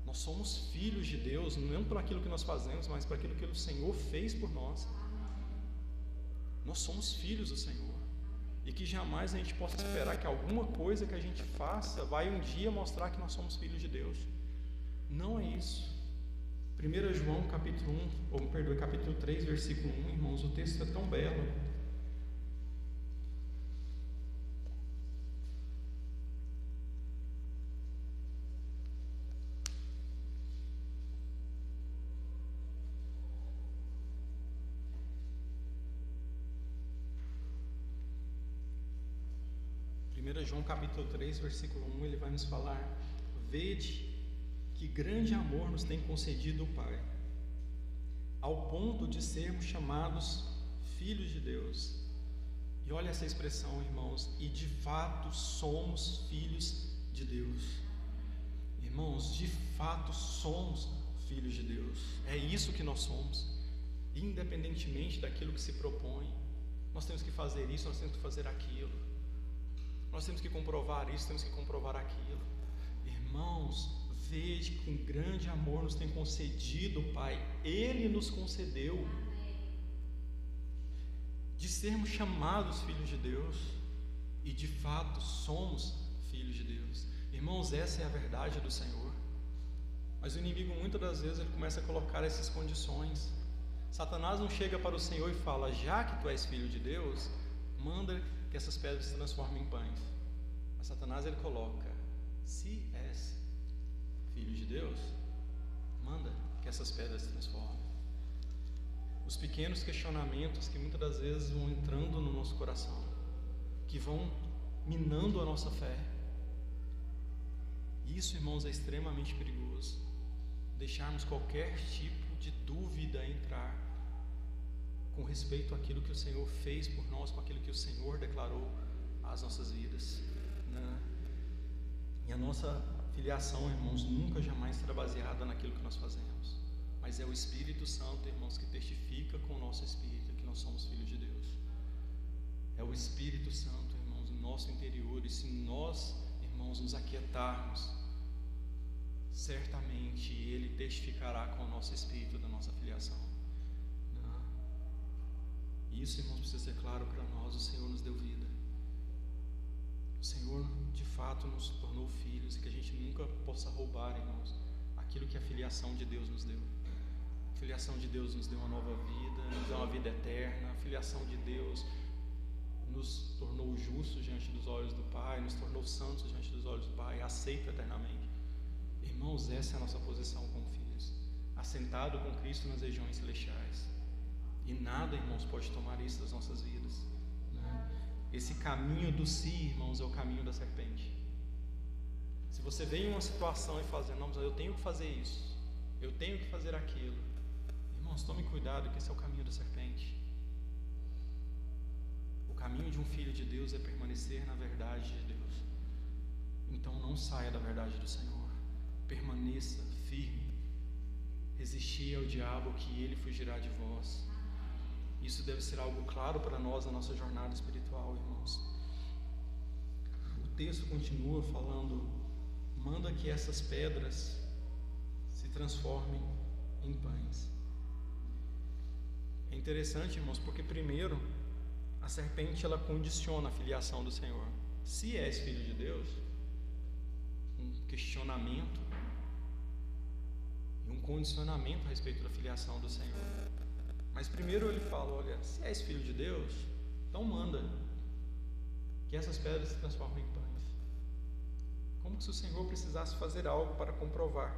Nós somos filhos de Deus, não por aquilo que nós fazemos, mas por aquilo que o Senhor fez por nós. Nós somos filhos do Senhor. E que jamais a gente possa esperar que alguma coisa que a gente faça vai um dia mostrar que nós somos filhos de Deus. Não é isso. 1 João capítulo 3, versículo 1, irmãos, o texto é tão belo. João capítulo 3, versículo 1, ele vai nos falar: vede que grande amor nos tem concedido o Pai, ao ponto de sermos chamados filhos de Deus. E olha essa expressão, irmãos, e de fato somos filhos de Deus. Irmãos, de fato somos filhos de Deus. É isso que nós somos, independentemente daquilo que se propõe. Nós temos que fazer isso, nós temos que fazer aquilo. Nós temos que comprovar isso, temos que comprovar aquilo. Irmãos, veja que com grande amor nos tem concedido o Pai. Ele nos concedeu de sermos chamados filhos de Deus. E de fato somos filhos de Deus. Irmãos, essa é a verdade do Senhor. Mas o inimigo muitas das vezes ele começa a colocar essas condições. Satanás não chega para o Senhor e fala: já que tu és filho de Deus, manda que essas pedras se transformem em pães. Mas Satanás ele coloca: se és filho de Deus, manda que essas pedras se transformem. Os pequenos questionamentos que muitas das vezes vão entrando no nosso coração, que vão minando a nossa fé. Isso, irmãos, é extremamente perigoso. Deixarmos qualquer tipo de dúvida entrar com respeito àquilo que o Senhor fez por nós, com aquilo que o Senhor declarou às nossas vidas, né? E a nossa filiação, irmãos, nunca jamais será baseada naquilo que nós fazemos, mas é o Espírito Santo, irmãos, que testifica com o nosso espírito que nós somos filhos de Deus. É o Espírito Santo, irmãos, no nosso interior. E se nós, irmãos, nos aquietarmos, certamente Ele testificará com o nosso espírito da nossa filiação. Isso, irmãos, precisa ser claro para nós. O Senhor nos deu vida. O Senhor, de fato, nos tornou filhos, e que a gente nunca possa roubar, irmãos, aquilo que a filiação de Deus nos deu. A filiação de Deus nos deu uma nova vida, nos deu uma vida eterna. A filiação de Deus nos tornou justos diante dos olhos do Pai, nos tornou santos diante dos olhos do Pai, aceito eternamente. Irmãos, essa é a nossa posição como filhos. assentado com Cristo nas regiões celestiais. E nada, irmãos, pode tomar isso das nossas vidas, né? Esse caminho do si, irmãos, é o caminho da serpente. Se você vem em uma situação e fala assim, não, mas eu tenho que fazer isso, eu tenho que fazer aquilo, irmãos, tome cuidado, que esse é o caminho da serpente. O caminho de um filho de Deus é permanecer na verdade de Deus. Então não saia da verdade do Senhor, permaneça firme. Resistir ao diabo, que ele fugirá de vós. Isso deve ser algo claro para nós na nossa jornada espiritual, irmãos. O texto continua falando: manda que essas pedras se transformem em pães. É interessante, irmãos, porque primeiro a serpente ela condiciona a filiação do Senhor. Se és filho de Deus, um questionamento e um condicionamento a respeito da filiação do Senhor. Mas primeiro ele fala: olha, se és filho de Deus, então manda que essas pedras se transformem em pães. Como se o Senhor precisasse fazer algo para comprovar.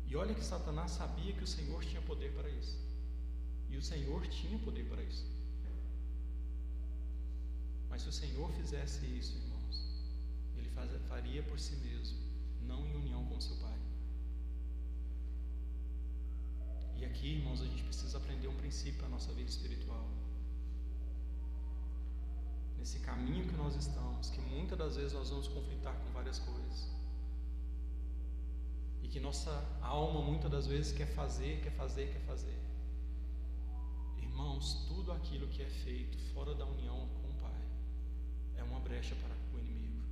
E olha que Satanás sabia que o Senhor tinha poder para isso. E o Senhor tinha poder para isso. Mas se o Senhor fizesse isso, irmãos, ele faria por si mesmo, não em união com seu Pai. E aqui, irmãos, a gente precisa aprender um princípio na nossa vida espiritual. Nesse caminho que nós estamos, que muitas das vezes nós vamos conflitar com várias coisas. E que nossa alma muitas das vezes quer fazer. Irmãos, tudo aquilo que é feito fora da união com o Pai é uma brecha para o inimigo.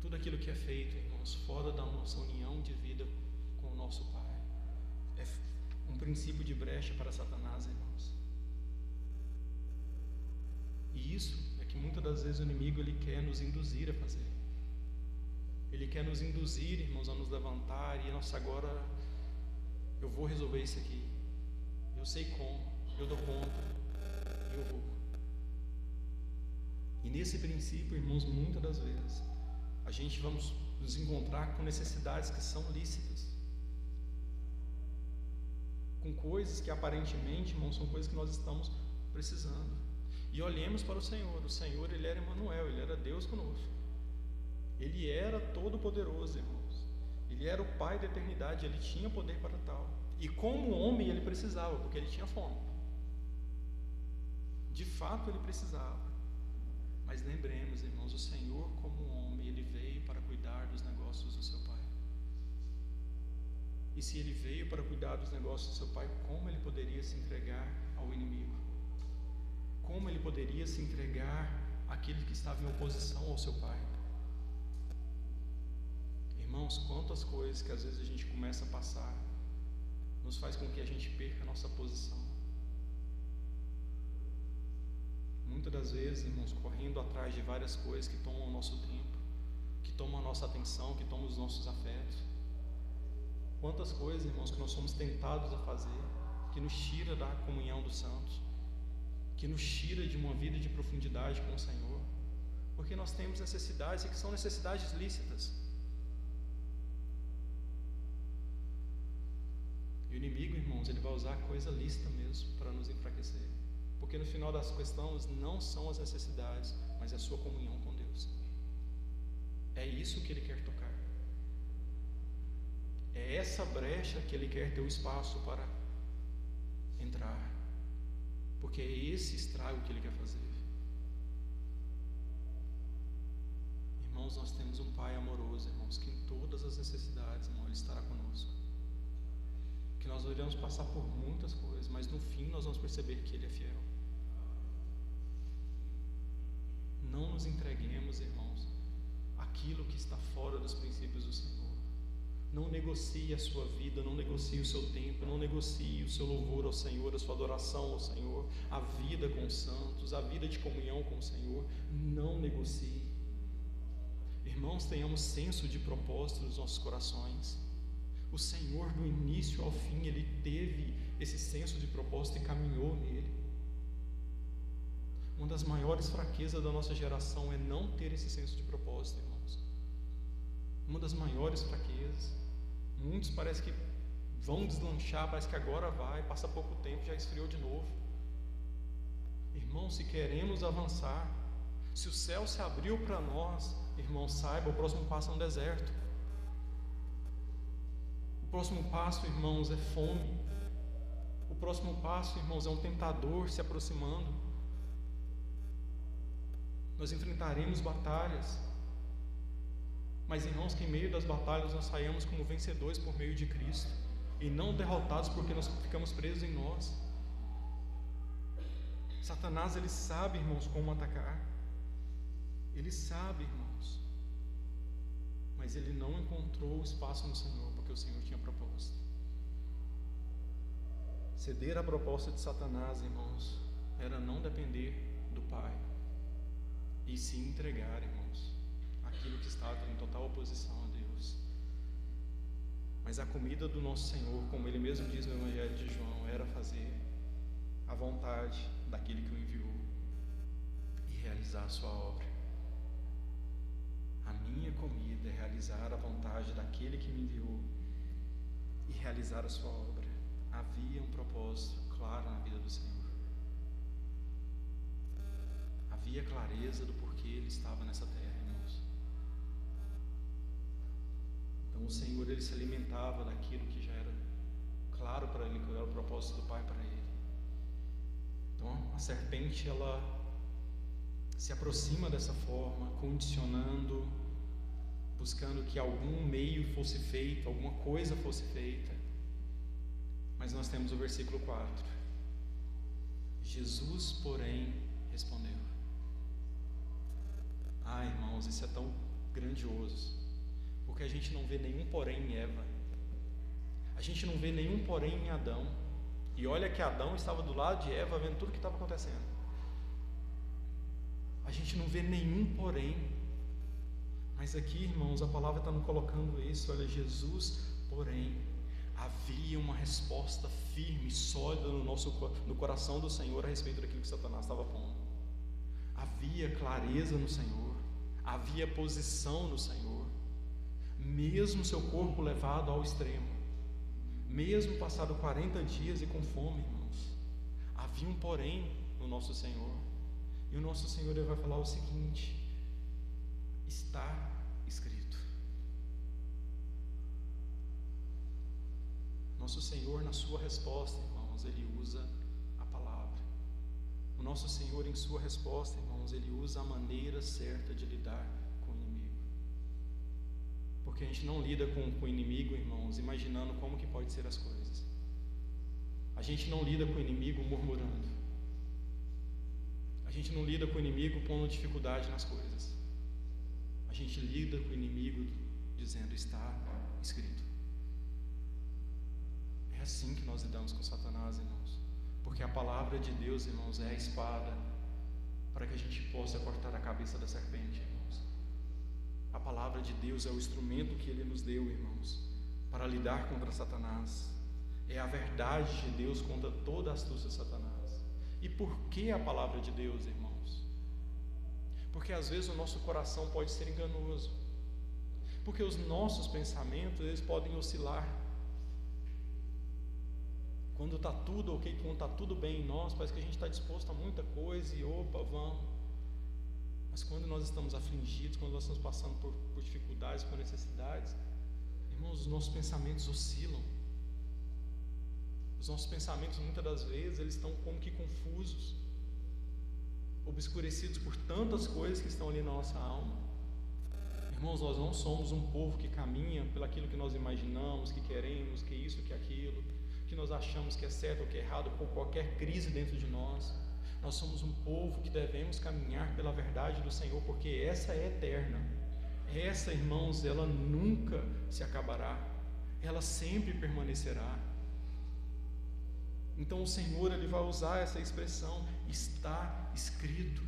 Tudo aquilo que é feito, irmãos, fora da nossa união de vida com o nosso Pai é um princípio de brecha para Satanás, irmãos. E isso é que muitas das vezes o inimigo ele quer nos induzir a fazer. Ele quer nos induzir, irmãos, a nos levantar e nossa, agora eu vou resolver isso aqui. Eu sei como, eu dou conta e eu vou. E nesse princípio, irmãos, muitas das vezes a gente vamos nos encontrar com necessidades que são lícitas, com coisas que aparentemente, irmãos, são coisas que nós estamos precisando. E olhemos para o Senhor. O Senhor, ele era Emmanuel, ele era Deus conosco. Ele era todo poderoso, irmãos. Ele era o Pai da eternidade, ele tinha poder para tal. E como homem ele precisava, porque ele tinha fome. De fato ele precisava. Mas lembremos, irmãos, o Senhor como homem, ele veio para cuidar dos negócios do seu Pai. E se ele veio para cuidar dos negócios do seu Pai, como ele poderia se entregar ao inimigo? Como ele poderia se entregar àquele que estava em oposição ao seu Pai? Irmãos, quantas coisas que às vezes a gente começa a passar nos faz com que a gente perca a nossa posição. Muitas das vezes, irmãos, correndo atrás de várias coisas que tomam o nosso tempo, que tomam a nossa atenção, que tomam os nossos afetos. Quantas coisas, irmãos, que nós somos tentados a fazer, que nos tira da comunhão dos santos, que nos tira de uma vida de profundidade com o Senhor, porque nós temos necessidades e que são necessidades lícitas. E o inimigo, irmãos, ele vai usar coisa lícita mesmo para nos enfraquecer, porque no final das questões não são as necessidades, mas é a sua comunhão com Deus. É isso que ele quer tocar. É essa brecha que ele quer ter o espaço para entrar, porque é esse estrago que ele quer fazer. Irmãos, nós temos um Pai amoroso, irmãos, que em todas as necessidades, irmão, ele estará conosco. Que nós iremos passar por muitas coisas, mas no fim nós vamos perceber que ele é fiel. Não nos entreguemos, irmãos, àquilo que está fora dos princípios do Senhor. Não negocie a sua vida, não negocie o seu tempo, não negocie o seu louvor ao Senhor, a sua adoração ao Senhor, a vida com os santos, a vida de comunhão com o Senhor. Não negocie. Irmãos, tenhamos senso de propósito nos nossos corações. O Senhor, do início ao fim, ele teve esse senso de propósito e caminhou nele. Uma das maiores fraquezas da nossa geração é não ter esse senso de propósito, irmãos. Uma das maiores fraquezas. Muitos parece que vão deslanchar, parece que agora vai, passa pouco tempo, já esfriou de novo. Irmãos, se queremos avançar, se o céu se abriu para nós, irmãos, saiba, o próximo passo é um deserto. O próximo passo, irmãos, é fome. O próximo passo, irmãos, é um tentador se aproximando. Nós enfrentaremos batalhas, mas, irmãos, que em meio das batalhas nós saímos como vencedores por meio de Cristo, e não derrotados porque nós ficamos presos em nós. Satanás, ele sabe, irmãos, como atacar. Ele sabe, irmãos, mas ele não encontrou espaço no Senhor, porque o Senhor tinha propósito. Ceder à proposta de Satanás, irmãos, era não depender do Pai, e se entregar, irmãos, aquilo que estava em total oposição a Deus. Mas a comida do nosso Senhor, como Ele mesmo diz no Evangelho de João, era fazer a vontade daquele que o enviou e realizar a sua obra. A minha comida é realizar a vontade daquele que me enviou e realizar a sua obra. Havia um propósito claro na vida do Senhor. Havia clareza do porquê Ele estava nessa terra, irmãos. Então o Senhor, Ele se alimentava daquilo que já era claro para Ele, que era o propósito do Pai para Ele. Então a serpente, ela se aproxima dessa forma, condicionando, buscando que algum meio fosse feito, alguma coisa fosse feita. Mas nós temos o versículo 4. Jesus, porém, respondeu. Irmãos, isso é tão grandioso, porque a gente não vê nenhum porém em Eva, a gente não vê nenhum porém em Adão, e olha que Adão estava do lado de Eva, vendo tudo que estava acontecendo. A gente não vê nenhum porém, mas aqui, irmãos, a palavra está nos colocando isso. Olha, Jesus, porém, havia uma resposta firme, sólida no coração do Senhor a respeito daquilo que Satanás estava pondo. Havia clareza no Senhor, havia posição no Senhor, mesmo seu corpo levado ao extremo, mesmo passado 40 dias e com fome, irmãos, havia um porém no nosso Senhor. E o nosso Senhor, Ele vai falar o seguinte: está escrito. Nosso Senhor, na sua resposta, irmãos, Ele usa a palavra. O nosso Senhor, em sua resposta, irmãos, Ele usa a maneira certa de lidar com o inimigo. Porque a gente não lida com o inimigo, irmãos, imaginando como que pode ser as coisas. A gente não lida com o inimigo murmurando. A gente não lida com o inimigo pondo dificuldade nas coisas. A gente lida com o inimigo dizendo: está escrito. É assim que nós lidamos com Satanás, irmãos. Porque a palavra de Deus, irmãos, é a espada para que a gente possa cortar a cabeça da serpente, irmãos. A palavra de Deus é o instrumento que Ele nos deu, irmãos, para lidar contra Satanás. É a verdade de Deus contra toda a astúcia de Satanás. E por que a palavra de Deus, irmãos? Porque às vezes o nosso coração pode ser enganoso. Porque os nossos pensamentos, eles podem oscilar. Quando está tudo ok, quando está tudo bem em nós, parece que a gente está disposto a muita coisa e opa, vamos. Mas quando nós estamos afligidos, quando nós estamos passando por dificuldades, por necessidades, irmãos, os nossos pensamentos oscilam. Os nossos pensamentos, muitas das vezes, eles estão como que confusos, obscurecidos por tantas coisas que estão ali na nossa alma. Irmãos, nós não somos um povo que caminha pelo aquilo que nós imaginamos, que queremos, que isso, que aquilo, que nós achamos que é certo ou que é errado, por qualquer crise dentro de nós. Nós somos um povo que devemos caminhar pela verdade do Senhor, porque essa é eterna. Essa, irmãos, ela nunca se acabará, ela sempre permanecerá. Então o Senhor, Ele vai usar essa expressão: está escrito.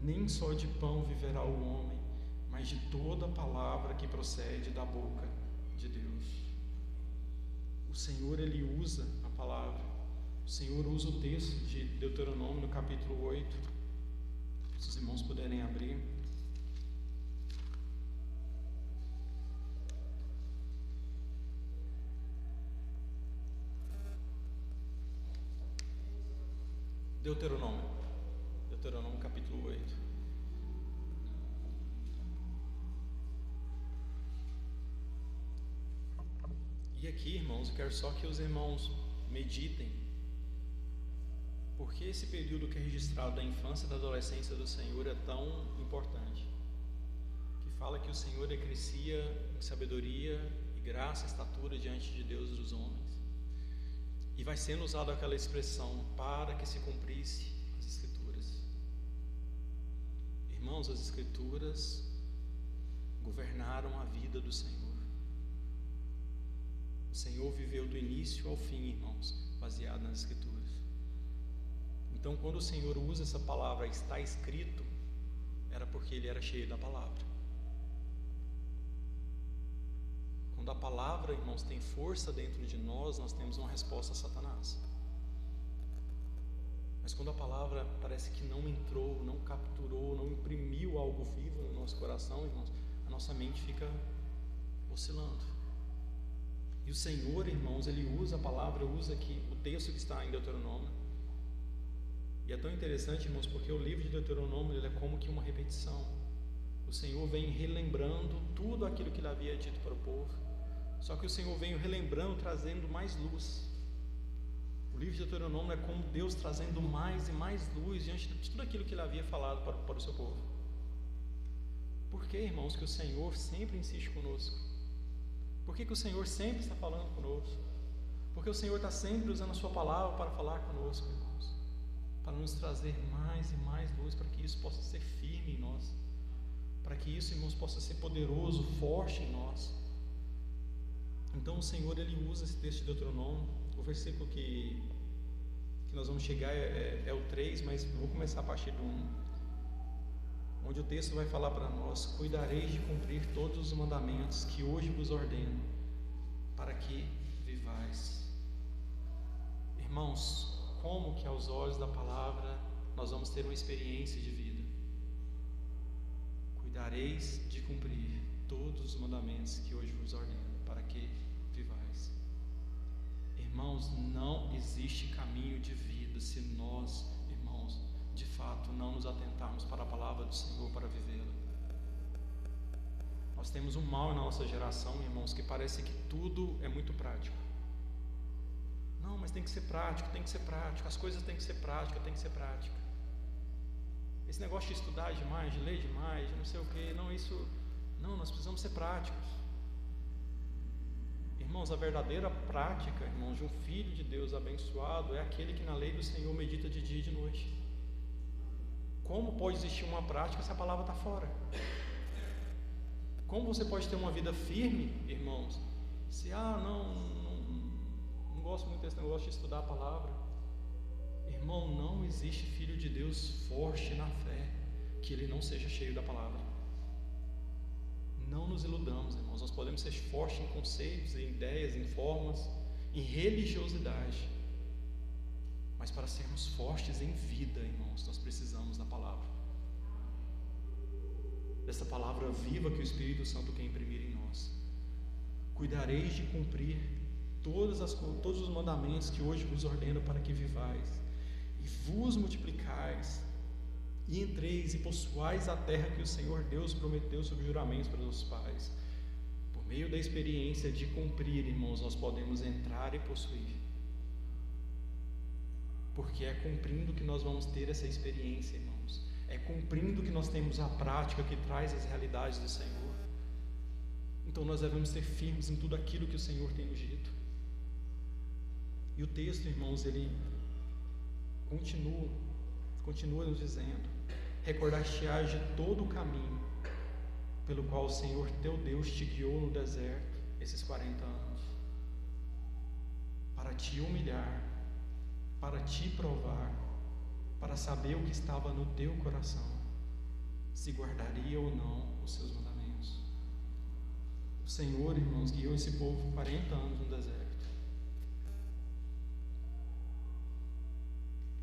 Nem só de pão viverá o homem, mas de toda palavra que procede da boca de Deus. O Senhor, Ele usa a palavra. O Senhor usa o texto de Deuteronômio no capítulo 8. Se os irmãos puderem abrir. Deuteronômio capítulo 8. E aqui, irmãos, eu quero só que os irmãos meditem, porque esse período que é registrado da infância e da adolescência do Senhor é tão importante, que fala que o Senhor crescia em sabedoria e graça, estatura diante de Deus e dos homens, e vai sendo usada aquela expressão para que se cumprisse as Escrituras. Irmãos, as Escrituras governaram a vida do Senhor. O Senhor viveu do início ao fim, irmãos, baseado nas Escrituras. Então, quando o Senhor usa essa palavra, está escrito, era porque Ele era cheio da palavra. Quando a palavra, irmãos, tem força dentro de nós, nós temos uma resposta a Satanás. Mas quando a palavra parece que não entrou, não capturou, não imprimiu algo vivo no nosso coração, irmãos, a nossa mente fica oscilando. E o Senhor, irmãos, Ele usa a palavra, usa aqui o texto que está em Deuteronômio. E é tão interessante, irmãos, porque o livro de Deuteronômio, ele é como que uma repetição. O Senhor vem relembrando tudo aquilo que Ele havia dito para o povo. Só que o Senhor vem relembrando, trazendo mais luz. O livro de Deuteronômio é como Deus trazendo mais e mais luz diante de tudo aquilo que Ele havia falado para o seu povo. Por que, irmãos, que o Senhor sempre insiste conosco? Por que o Senhor sempre está falando conosco? Porque o Senhor está sempre usando a sua palavra para falar conosco, irmãos, para nos trazer mais e mais luz, para que isso possa ser firme em nós, para que isso, irmãos, possa ser poderoso, forte em nós. Então o Senhor, Ele usa esse texto de Deuteronômio. O versículo que nós vamos chegar é o 3, mas vou começar a partir do 1, onde o texto vai falar para nós: cuidareis de cumprir todos os mandamentos que hoje vos ordeno, para que vivais. Irmãos, como que aos olhos da palavra nós vamos ter uma experiência de vida? Cuidareis de cumprir todos os mandamentos que hoje vos ordeno, para que vivais. Irmãos, não existe caminho de vida se nós, irmãos, de fato não nos atentarmos para a palavra do Senhor para vivê-la. Nós temos um mal na nossa geração, irmãos, que parece que tudo é muito prático. Não, mas tem que ser prático, as coisas têm que ser práticas, tem que ser prática. Esse negócio de estudar demais, de ler demais, de não sei o que, não, nós precisamos ser práticos. Irmãos, a verdadeira prática, irmãos, de um filho de Deus abençoado é aquele que na lei do Senhor medita de dia e de noite. Como pode existir uma prática se a palavra está fora? Como você pode ter uma vida firme, irmãos, se não gosto muito desse negócio de estudar a palavra? Irmão, não existe filho de Deus forte na fé que ele não seja cheio da palavra. Não nos iludamos, irmãos. Nós podemos ser fortes em conceitos, em ideias, em formas, em religiosidade, mas para sermos fortes em vida, irmãos, nós precisamos da palavra, dessa palavra viva que o Espírito Santo quer imprimir em nós. Cuidareis de cumprir todos os mandamentos que hoje vos ordeno, para que vivais e vos multiplicais e entreis e possuais a terra que o Senhor Deus prometeu sob juramentos para os nossos pais. Por meio da experiência de cumprir, irmãos, nós podemos entrar e possuir, porque é cumprindo que nós vamos ter essa experiência, irmãos. É cumprindo que nós temos a prática que traz as realidades do Senhor. Então nós devemos ser firmes em tudo aquilo que o Senhor tem nos dito. E o texto, irmãos, ele continua nos dizendo: recordar-te-ás de todo o caminho pelo qual o Senhor teu Deus te guiou no deserto esses 40 anos, para te humilhar, para te provar, para saber o que estava no teu coração, se guardaria ou não os seus mandamentos. O Senhor, irmãos, guiou esse povo 40 anos no deserto.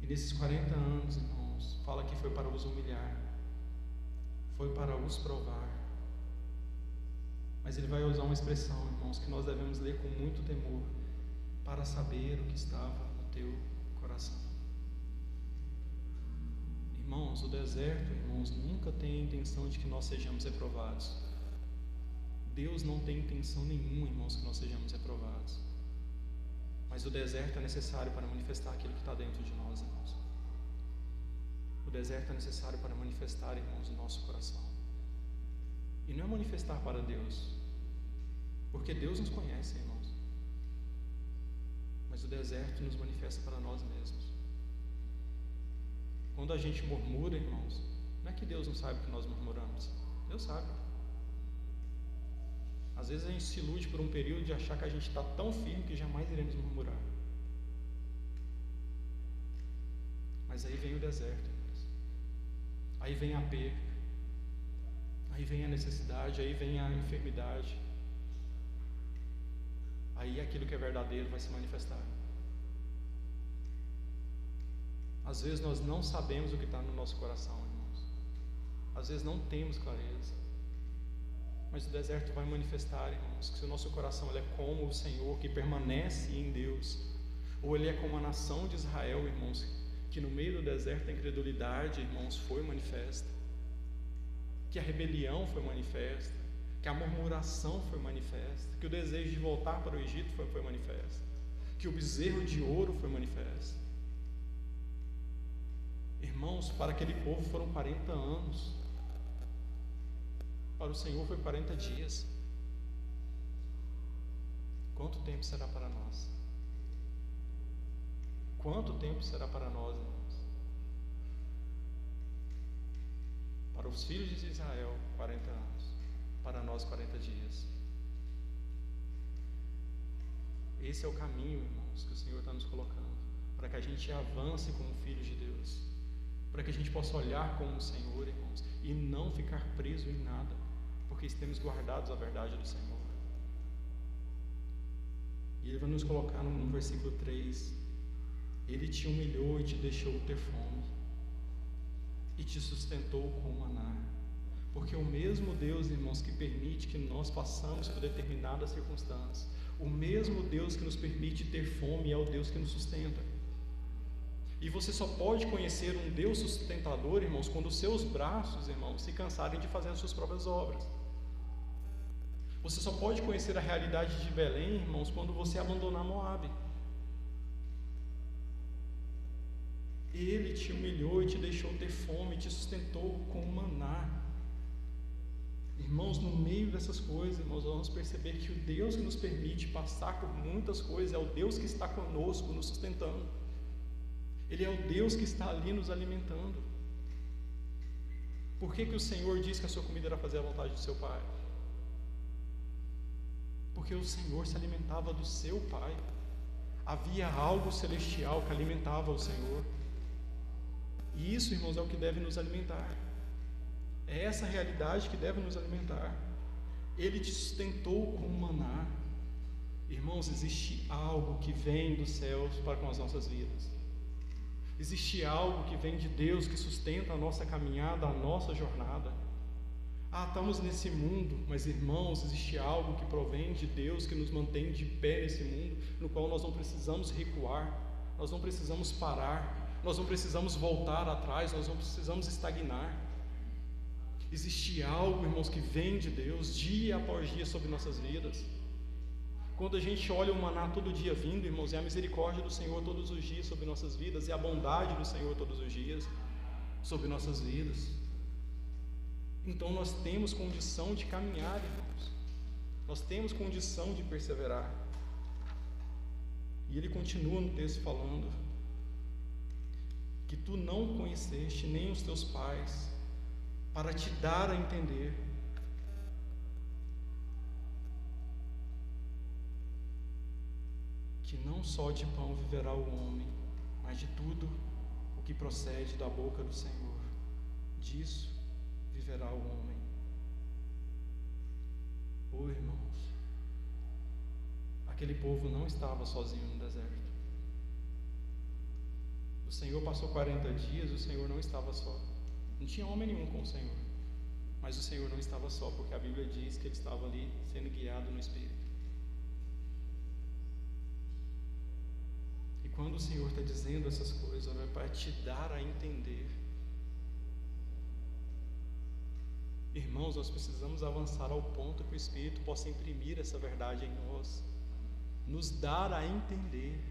E nesses 40 anos, irmãos, fala que foi para os humilhar, foi para os provar. Mas ele vai usar uma expressão, irmãos, que nós devemos ler com muito temor: para saber o que estava no teu coração. Irmãos, o deserto, irmãos, nunca tem a intenção de que nós sejamos reprovados. Deus não tem intenção nenhuma, irmãos, que nós sejamos reprovados. Mas o deserto é necessário para manifestar aquilo que está dentro de nós, irmãos. O deserto é necessário para manifestar, irmãos, o nosso coração. E não é manifestar para Deus, porque Deus nos conhece, irmãos. Mas o deserto nos manifesta para nós mesmos. Quando a gente murmura, irmãos, não é que Deus não sabe que nós murmuramos. Deus sabe. Às vezes a gente se ilude por um período de achar que a gente está tão firme que jamais iremos murmurar. Mas aí vem o deserto, irmãos. Aí vem a perda. Aí vem a necessidade, aí vem a enfermidade. Aí aquilo que é verdadeiro vai se manifestar. Às vezes nós não sabemos o que está no nosso coração, irmãos. Às vezes não temos clareza. Mas o deserto vai manifestar, irmãos, que se o nosso coração ele é como o Senhor, que permanece em Deus, ou ele é como a nação de Israel, irmãos, que no meio do deserto a incredulidade, irmãos, foi manifesta, que a rebelião foi manifesta, que a murmuração foi manifesta, que o desejo de voltar para o Egito foi manifesto, que o bezerro de ouro foi manifesto. Irmãos, para aquele povo foram 40 anos, para o Senhor foi 40 dias. Quanto tempo será para nós? Quanto tempo será para nós, irmãos? Para os filhos de Israel, 40 anos. Para nós, 40 dias. Esse é o caminho, irmãos, que o Senhor está nos colocando, para que a gente avance como filhos de Deus, para que a gente possa olhar como o Senhor, irmãos, e não ficar preso em nada, porque estamos guardados a verdade do Senhor. E Ele vai nos colocar no versículo 3: Ele te humilhou e te deixou ter fome, e te sustentou com maná. Porque o mesmo Deus, irmãos, que permite que nós passamos por determinadas circunstâncias, o mesmo Deus que nos permite ter fome é o Deus que nos sustenta. E você só pode conhecer um Deus sustentador, irmãos, quando os seus braços, irmãos, se cansarem de fazer as suas próprias obras. Você só pode conhecer a realidade de Belém, irmãos, quando você abandonar Moabe. Ele te humilhou e te deixou ter fome, te sustentou com maná. Irmãos, no meio dessas coisas, irmãos, nós vamos perceber que o Deus que nos permite passar por muitas coisas é o Deus que está conosco, nos sustentando. Ele é o Deus que está ali nos alimentando. Por que o Senhor disse que a sua comida era fazer a vontade do seu Pai? Porque o Senhor se alimentava do seu Pai. Havia algo celestial que alimentava o Senhor. E isso, irmãos, é o que deve nos alimentar. É essa realidade que deve nos alimentar. Ele te sustentou com maná. Irmãos, existe algo que vem dos céus para com as nossas vidas. Existe algo que vem de Deus, que sustenta a nossa caminhada, a nossa jornada. Estamos nesse mundo, mas irmãos, existe algo que provém de Deus, que nos mantém de pé nesse mundo, no qual nós não precisamos recuar, nós não precisamos parar, nós não precisamos voltar atrás, nós não precisamos estagnar. Existe algo, irmãos, que vem de Deus, dia após dia, sobre nossas vidas. Quando a gente olha o maná todo dia vindo, irmãos, é a misericórdia do Senhor todos os dias sobre nossas vidas, é a bondade do Senhor todos os dias sobre nossas vidas. Então nós temos condição de caminhar, irmãos, nós temos condição de perseverar. E ele continua no texto falando que tu não conheceste nem os teus pais, para te dar a entender que não só de pão viverá o homem, mas de tudo o que procede da boca do Senhor, disso viverá o homem. Irmãos, aquele povo não estava sozinho no deserto. O Senhor passou 40 dias, o Senhor não estava só. Não tinha homem nenhum com o Senhor, mas o Senhor não estava só, porque a Bíblia diz que ele estava ali sendo guiado no Espírito. E quando o Senhor está dizendo essas coisas, é para te dar a entender Irmãos, nós precisamos avançar ao ponto que o Espírito possa imprimir essa verdade em nós, nos dar a entender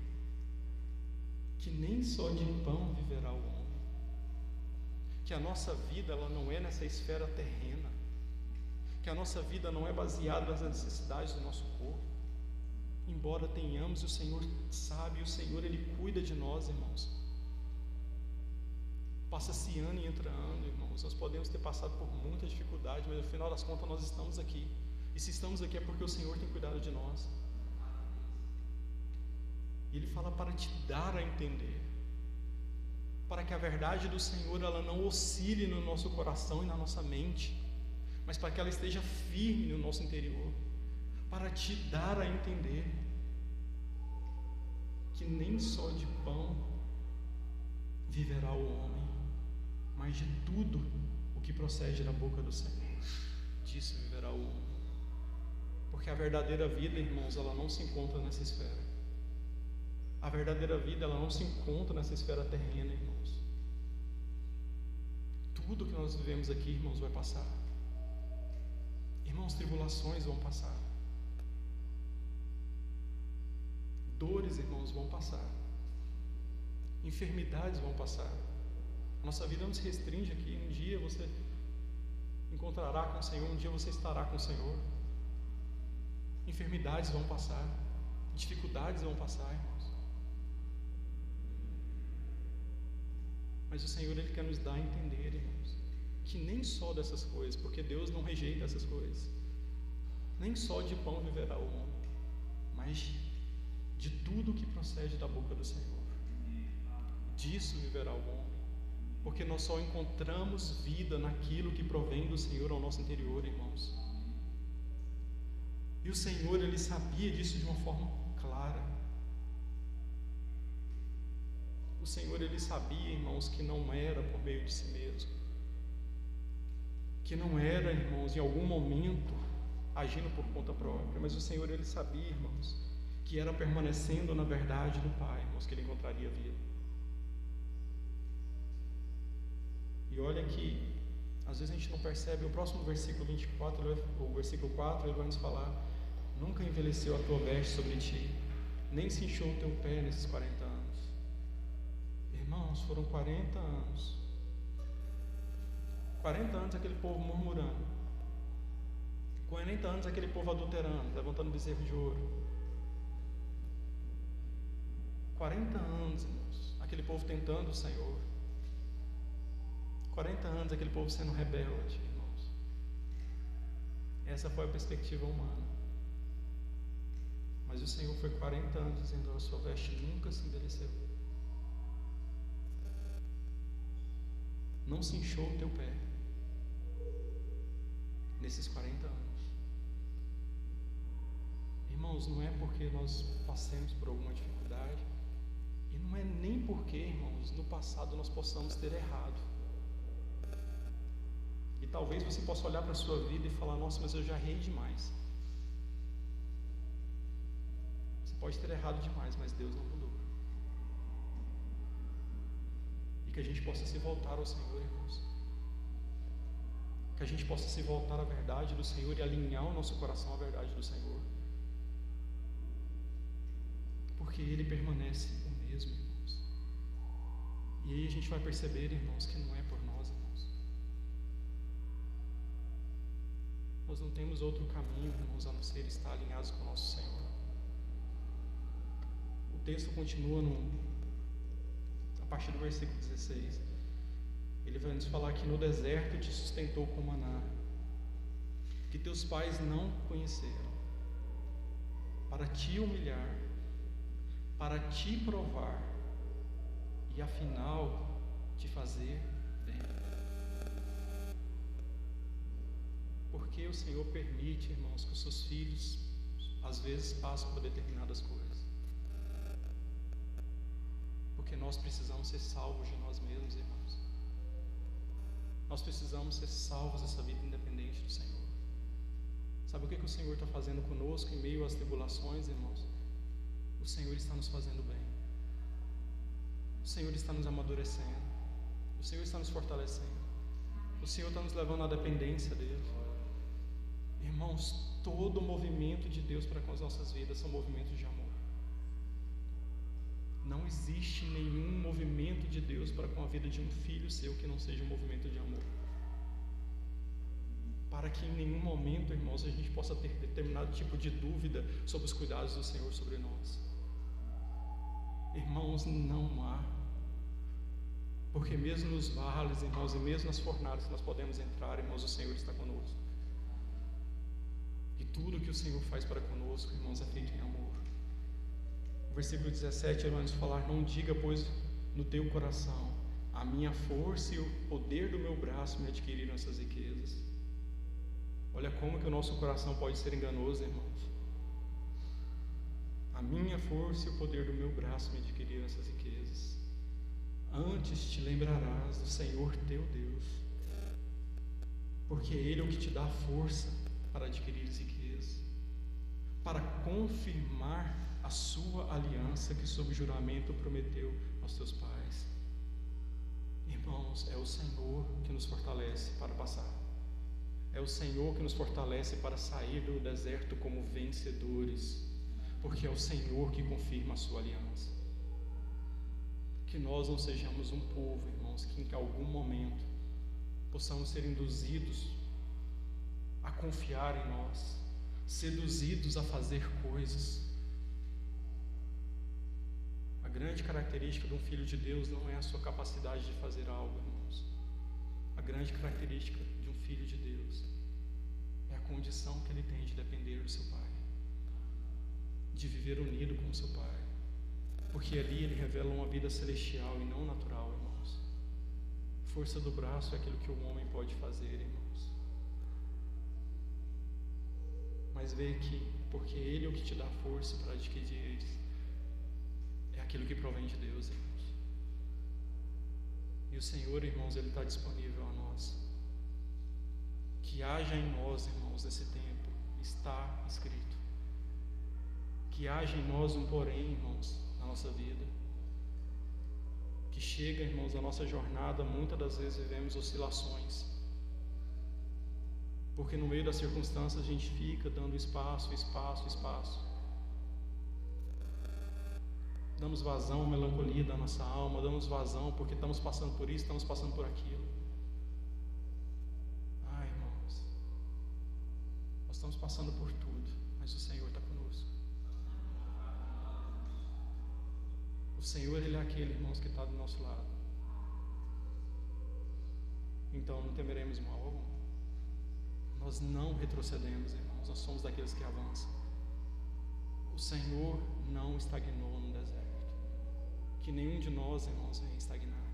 que nem só de pão viverá o homem, que a nossa vida ela não é nessa esfera terrena, que a nossa vida não é baseada nas necessidades do nosso corpo, embora tenhamos, o Senhor sabe, o Senhor Ele cuida de nós, irmãos. Passa-se ano e entra ano, irmãos, nós podemos ter passado por muita dificuldade, mas no final das contas nós estamos aqui, e se estamos aqui é porque o Senhor tem cuidado de nós. E Ele fala para te dar a entender, para que a verdade do Senhor ela não oscile no nosso coração e na nossa mente, mas para que ela esteja firme no nosso interior, para te dar a entender que nem só de pão viverá o homem, mas de tudo o que procede da boca do Senhor, disso viverá o homem. Porque a verdadeira vida, irmãos, ela não se encontra nessa esfera. A verdadeira vida, ela não se encontra nessa esfera terrena, irmãos. Tudo que nós vivemos aqui, irmãos, vai passar. Irmãos, tribulações vão passar. Dores, irmãos, vão passar. Enfermidades vão passar. A nossa vida não se restringe aqui. Um dia você encontrará com o Senhor, um dia você estará com o Senhor. Enfermidades vão passar. Dificuldades vão passar, irmãos. Mas o Senhor, Ele quer nos dar a entender, irmãos, que nem só dessas coisas, porque Deus não rejeita essas coisas, nem só de pão viverá o homem, mas de tudo que procede da boca do Senhor, disso viverá o homem, porque nós só encontramos vida naquilo que provém do Senhor ao nosso interior, irmãos. E o Senhor, Ele sabia disso de uma forma clara. O Senhor, Ele sabia, irmãos, que não era por meio de si mesmo, que não era, irmãos, em algum momento agindo por conta própria, mas o Senhor, Ele sabia, irmãos, que era permanecendo na verdade do Pai, irmãos, que Ele encontraria vida. E olha que às vezes a gente não percebe, o próximo versículo 24, o versículo 4, ele vai nos falar: nunca envelheceu a tua veste sobre ti, nem se inchou o teu pé nesses 40 anos. Irmãos, foram 40 anos. 40 anos aquele povo murmurando, 40 anos aquele povo adulterando, levantando bezerro de ouro. 40 anos, irmãos, aquele povo tentando o Senhor. 40 anos aquele povo sendo rebelde, irmãos. Essa foi a perspectiva humana. Mas o Senhor foi 40 anos dizendo: a sua veste nunca se envelheceu, não se inchou o teu pé nesses 40 anos. Irmãos, não é porque nós passemos por alguma dificuldade, e não é nem porque, irmãos, no passado nós possamos ter errado. E talvez você possa olhar para a sua vida e falar: nossa, mas eu já errei demais. Você pode ter errado demais, mas Deus não mudou. E que a gente possa se voltar ao Senhor, irmãos. Que a gente possa se voltar à verdade do Senhor e alinhar o nosso coração à verdade do Senhor. Porque Ele permanece o mesmo, irmãos. E aí a gente vai perceber, irmãos, que não é por nós, irmãos. Nós não temos outro caminho, irmãos, a não ser estar alinhados com o nosso Senhor. O texto continua a partir do versículo 16. Ele vai nos falar que no deserto te sustentou com maná, que teus pais não conheceram, para te humilhar, para te provar e afinal te fazer bem. Porque o Senhor permite, irmãos, que os seus filhos às vezes passam por determinadas coisas. Porque nós precisamos ser salvos de nós mesmos, irmãos. Nós precisamos ser salvos dessa vida independente do Senhor. Sabe o que o Senhor está fazendo conosco em meio às tribulações, irmãos? O Senhor está nos fazendo bem. O Senhor está nos amadurecendo. O Senhor está nos fortalecendo. O Senhor está nos levando à dependência dele. Irmãos, todo movimento de Deus para com as nossas vidas são movimentos de amor. Não existe nenhum movimento de Deus para com a vida de um filho seu que não seja um movimento de amor. Para que em nenhum momento, irmãos, a gente possa ter determinado tipo de dúvida sobre os cuidados do Senhor sobre nós. Irmãos, não há. Porque mesmo nos vales, irmãos, e mesmo nas fornalhas que nós podemos entrar, irmãos, o Senhor está conosco. E tudo que o Senhor faz para conosco, irmãos, é feito em amor. O versículo 17, ele vai nos falar: não diga, pois, no teu coração, a minha força e o poder do meu braço me adquiriram essas riquezas. Olha como que o nosso coração pode ser enganoso, irmãos. A minha força e o poder do meu braço me adquiriram essas riquezas. Antes te lembrarás do Senhor teu Deus, porque Ele é o que te dá força para adquirir as riquezas, para confirmar a sua aliança que sob juramento prometeu aos teus pais. Irmãos, é o Senhor que nos fortalece para passar. É o Senhor que nos fortalece para sair do deserto como vencedores, porque é o Senhor que confirma a sua aliança. Que nós não sejamos um povo, irmãos, que em algum momento possamos ser induzidos a confiar em nós, seduzidos a fazer coisas. A grande característica de um filho de Deus não é a sua capacidade de fazer algo, irmãos. A grande característica de um filho de Deus é a condição que ele tem de depender do seu Pai, de viver unido com o seu Pai, porque ali ele revela uma vida celestial e não natural, irmãos. Força do braço é aquilo que o homem pode fazer, irmãos. Mas vê que, porque Ele é o que te dá força para adquirir, é aquilo que provém de Deus, irmãos. E o Senhor, irmãos, Ele está disponível a nós. Que haja em nós, irmãos, nesse tempo, está escrito. Que haja em nós um porém, irmãos, na nossa vida. Que chega, irmãos, a nossa jornada, muitas das vezes vivemos oscilações. Porque no meio das circunstâncias a gente fica dando espaço. Damos vazão à melancolia da nossa alma, damos vazão porque estamos passando por isso, estamos passando por aquilo. Irmãos, nós estamos passando por tudo, mas o Senhor está conosco. O Senhor, Ele é aquele, irmãos, que está do nosso lado. Então não temeremos mal algum. Nós não retrocedemos, irmãos, nós somos daqueles que avançam. O Senhor não estagnou no deserto. Que nenhum de nós, irmãos, venha estagnar.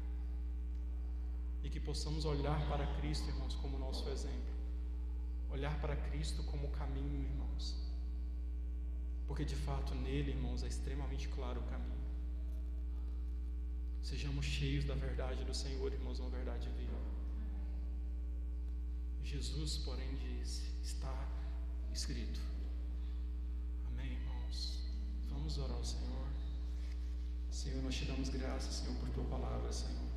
E que possamos olhar para Cristo, irmãos, como nosso exemplo. Olhar para Cristo como caminho, irmãos. Porque de fato nele, irmãos, é extremamente claro o caminho. Sejamos cheios da verdade do Senhor, irmãos, uma verdade viva. Jesus, porém, disse: está escrito. Amém, irmãos? Vamos orar ao Senhor. Senhor, nós te damos graças, Senhor, por tua palavra, Senhor.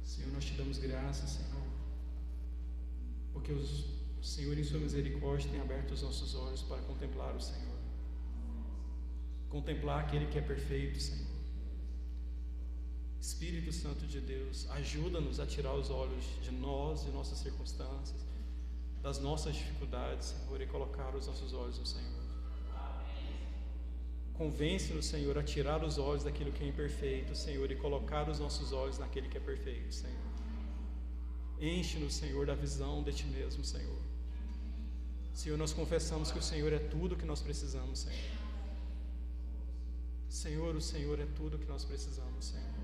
Senhor, nós te damos graças, Senhor, porque o Senhor, em sua misericórdia, tem aberto os nossos olhos para contemplar o Senhor. Contemplar aquele que é perfeito, Senhor. Espírito Santo de Deus, ajuda-nos a tirar os olhos de nós, de nossas circunstâncias, das nossas dificuldades, Senhor, e colocar os nossos olhos no Senhor. Convence-nos, Senhor, a tirar os olhos daquilo que é imperfeito, Senhor, e colocar os nossos olhos naquele que é perfeito, Senhor. Enche-nos, Senhor, da visão de Ti mesmo, Senhor. Senhor, nós confessamos que o Senhor é tudo que nós precisamos, Senhor. Senhor, o Senhor é tudo que nós precisamos, Senhor.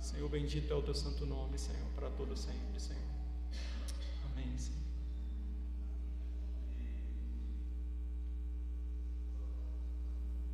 Senhor, bendito é o Teu santo nome, Senhor, para todo sempre, Senhor. Amém, Senhor.